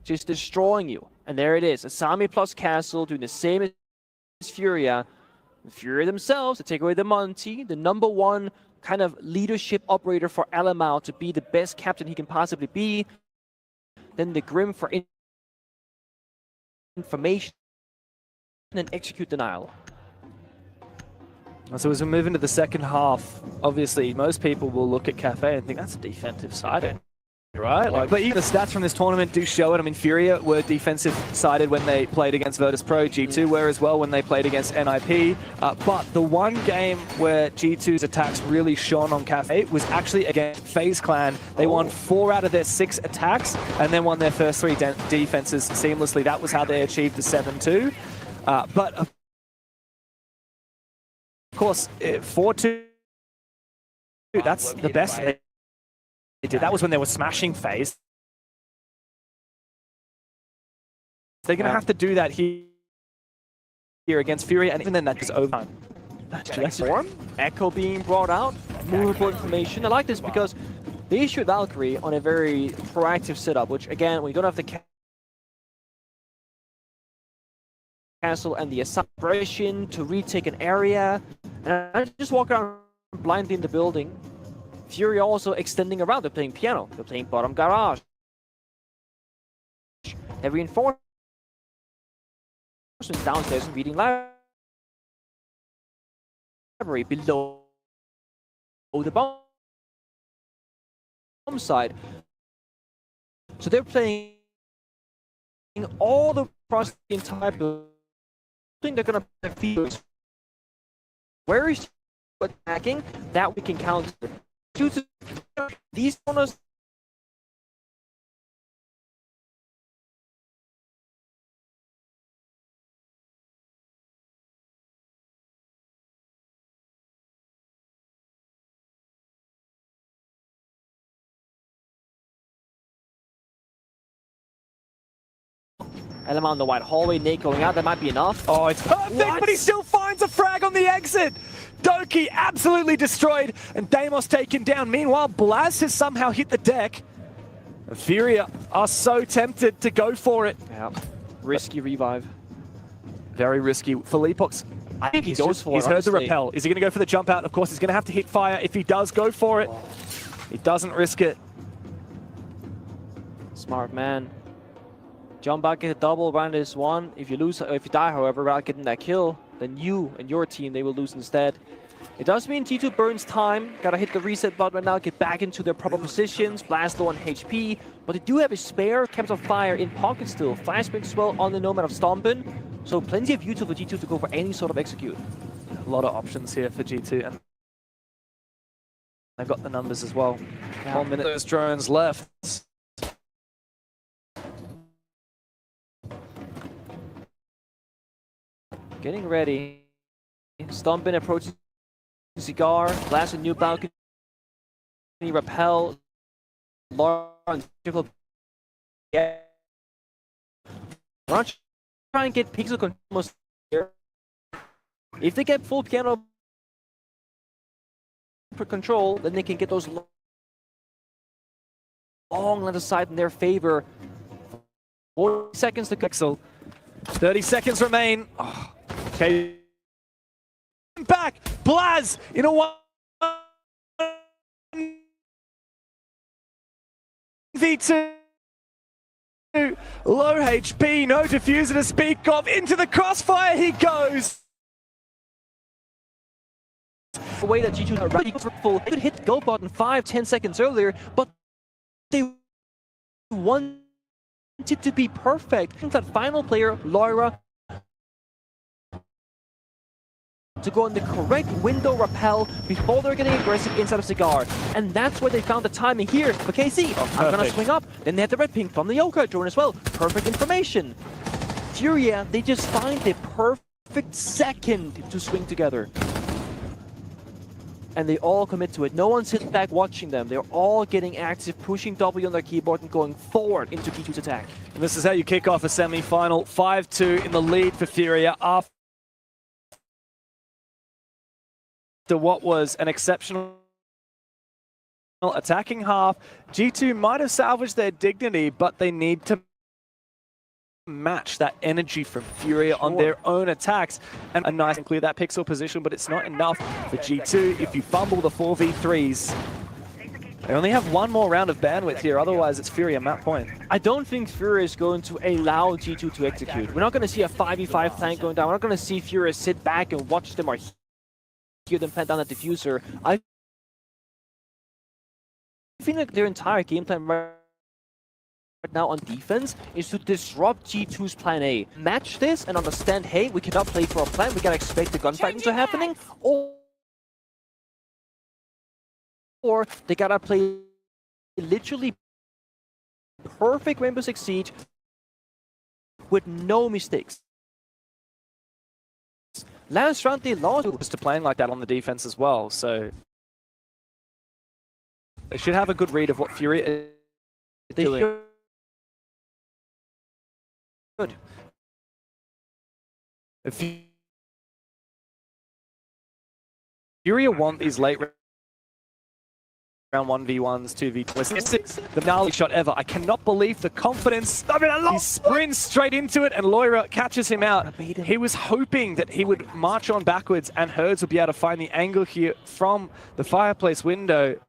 just destroying you. And there it is, Asami plus Castle doing the same as Furia. Furia themselves to take away the Monty, the #1 kind of leadership operator for LMAO to be the best captain he can possibly be. Then the Grim for information and execute denial. So as we move into the second half, obviously most people will look at Cafe and think that's a defensive side, right? Like, but even the stats from this tournament do show it. I mean, Furia were defensive sided when they played against Virtus Pro. G2 were as well when they played against NIP. But the one game where G2's attacks really shone on Cafe was actually against FaZe Clan. They won 4 out of their 6 attacks and then won their first 3 defenses seamlessly. That was how they achieved the 7-2. But of course, 4-2, that's the best they did. That was when they were smashing FaZe. They're going to have to do that here against Furia, and even then that is over. Form, Echo being brought out, movable information. I like this because they issued Valkyrie on a very proactive setup, which again, when you don't have the castle and the suppression to retake an area, and I just walk around blindly in the building. Fury also extending around. They're playing piano. They're playing bottom garage. They're reinforcing downstairs and reading library below the bomb side. So they're playing all the across the entire building. They're gonna play fields. Where is attacking? That we can counter. These corners. LMAO on the wide hallway, Nate going out, that might be enough. Oh, it's perfect, but he still finds a frag on the exit! Doki absolutely destroyed, and Deimos taken down. Meanwhile, Blaz has somehow hit the deck. And Furia are so tempted to go for it. Yeah, risky revive. Very risky. Philippox, I think he goes for it, he's heard the rappel. Is he going to go for the jump out? Of course, he's going to have to hit fire. If he does go for it, he doesn't risk it. Smart man. Jump back, get a double, round is one. If you lose, if you die, however, without getting that kill, then you and your team, they will lose instead. It does mean G2 burns time. Gotta hit the reset button right now, get back into their proper positions. Blast low on HP, but they do have a spare Camps of Fire in pocket still. Fire Sprint as well on the Nomad of Stompin. So plenty of util for G2 to go for any sort of execute. A lot of options here for G2, and they've got the numbers as well. Yeah. 1 minute, those drones left. Getting ready. Stompin approaching Cigar. Blast a new balcony. Repel. Lauren. Yeah. Try and get pixel control here. If they get full piano control, then they can get those long line of sight in their favor. 40 seconds to pixel. 30 seconds remain. Oh, okay. Back. Blaz in a 1v2. Low HP, no diffuser to speak of. Into the crossfire he goes. The way that G2 are running full, they could hit go button 5-10 seconds earlier, but they wanted to be perfect. That final player, Lyra, to go in the correct window repel before they're getting aggressive inside of Cigar. And that's where they found the timing here. For KC, I'm gonna swing up. Then they had the red ping from the Yokai drone as well. Perfect information. Furia, they just find the perfect second to swing together. And they all commit to it. No one sits back watching them. They're all getting active, pushing W on their keyboard and going forward into G2's attack. And this is how you kick off a semi-final. 5-2 in the lead for Furia after what was an exceptional attacking half. G2 might have salvaged their dignity, but they need to match that energy from Furia on their own attacks. And a nice and clear that pixel position, but it's not enough for G2 if you fumble the 4v3s. They only have one more round of bandwidth here, otherwise it's Furia map point. I don't think Furia is going to allow G2 to execute. We're not going to see a 5v5 flank going down. We're not going to see Furia sit back and watch them or hear them plant down that diffuser. I feel like their entire game plan right now on defense is to disrupt G2's plan A. Match this and understand, hey, we cannot play for a plan, we gotta expect the gunfighting to happening, or they gotta play literally perfect Rainbow Six Siege with no mistakes. Last round they lost to playing like that on the defense as well, so they should have a good read of what Furia is doing. Good. If Furia want these late round 1v1s, 2v2s, the gnarly shot ever. I cannot believe the confidence. He sprints straight into it and Loira catches him out. He was hoping that he would march on backwards and Herds would be able to find the angle here from the fireplace window.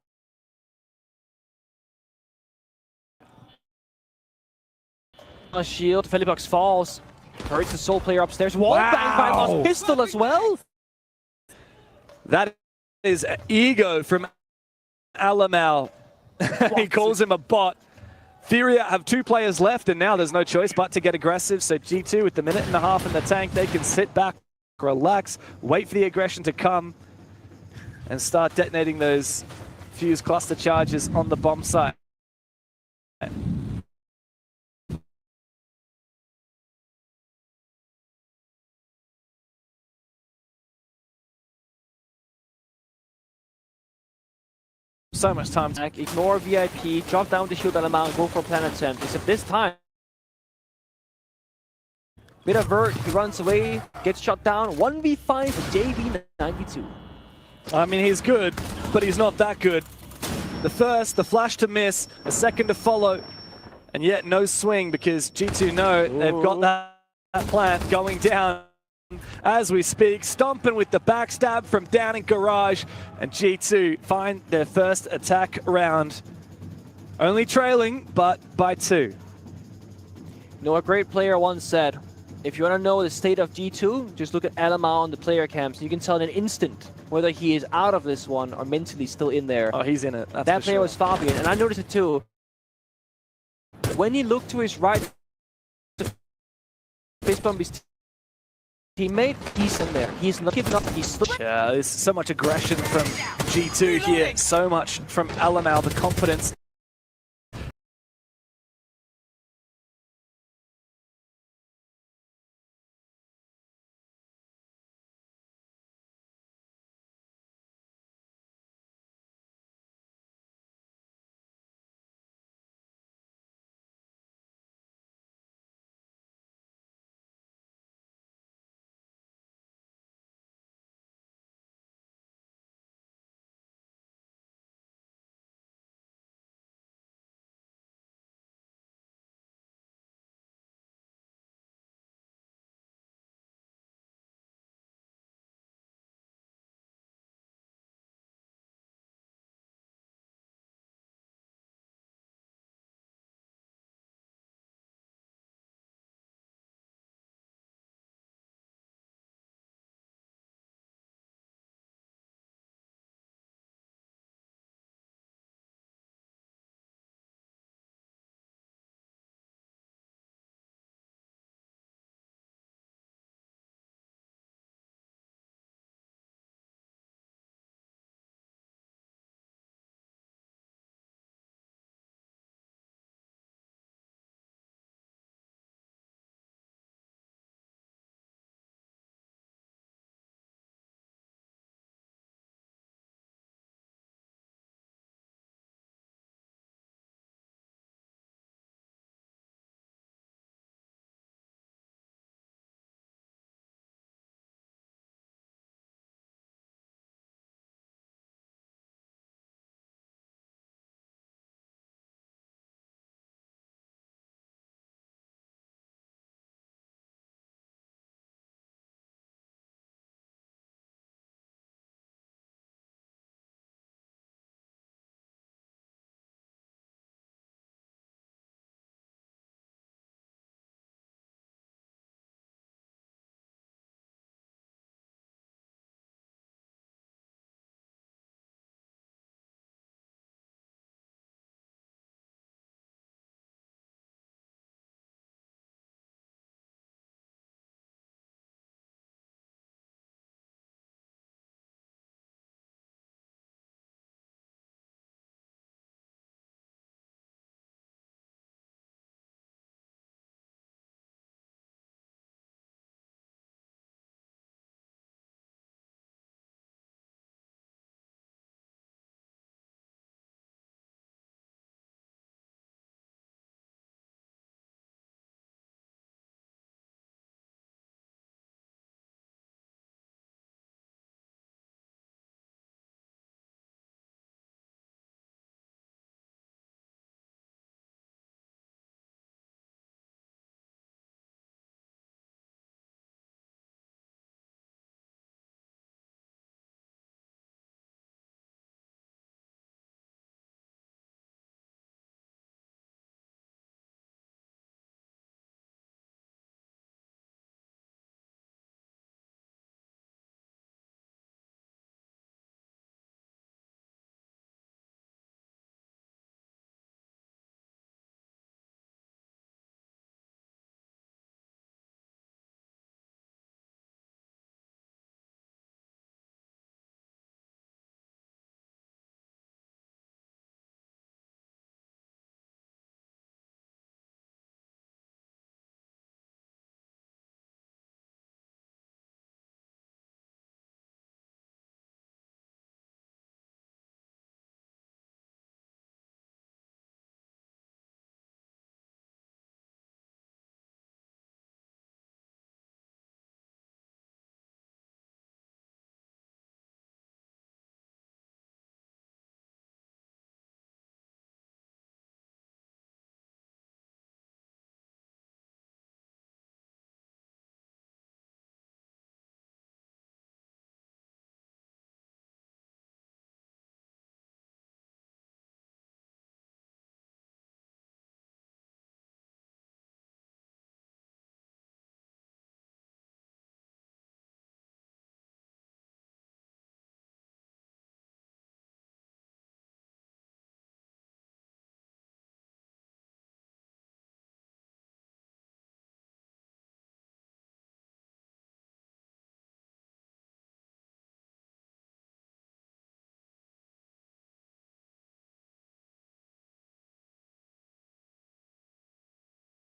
A shield, Felibox falls. Hurts the sole player upstairs. Wall bang by Lost Pistol as well. That is ego from Alamal. He calls him a bot. Furia have 2 players left and now there's no choice but to get aggressive. So G2 with the minute and a half in the tank, they can sit back, relax, wait for the aggression to come and start detonating those fuse cluster charges on the bomb site. So much time. Ignore VIP, drop down the shield element and go for a plan attempt. Except this time, bit of vert, he runs away, gets shot down. 1v5 JV92. I mean, he's good, but he's not that good. The first, the flash to miss, the second to follow, and yet no swing because G2 know they've got that plant going down. As we speak, Stompin with the backstab from down in garage, and G2 find their first attack round. Only trailing, but by 2. You know, a great player once said, if you want to know the state of G2, just look at Alamar on the player camps. You can tell in an instant whether he is out of this one or mentally still in there. Oh, he's in it. That's that for player sure. was Fabian, and I noticed it too. When he looked to his right to fist bump his teammate, he's in there. He's not giving up. He's Yeah, there's so much aggression from G2 here. So much from Alamar, the confidence.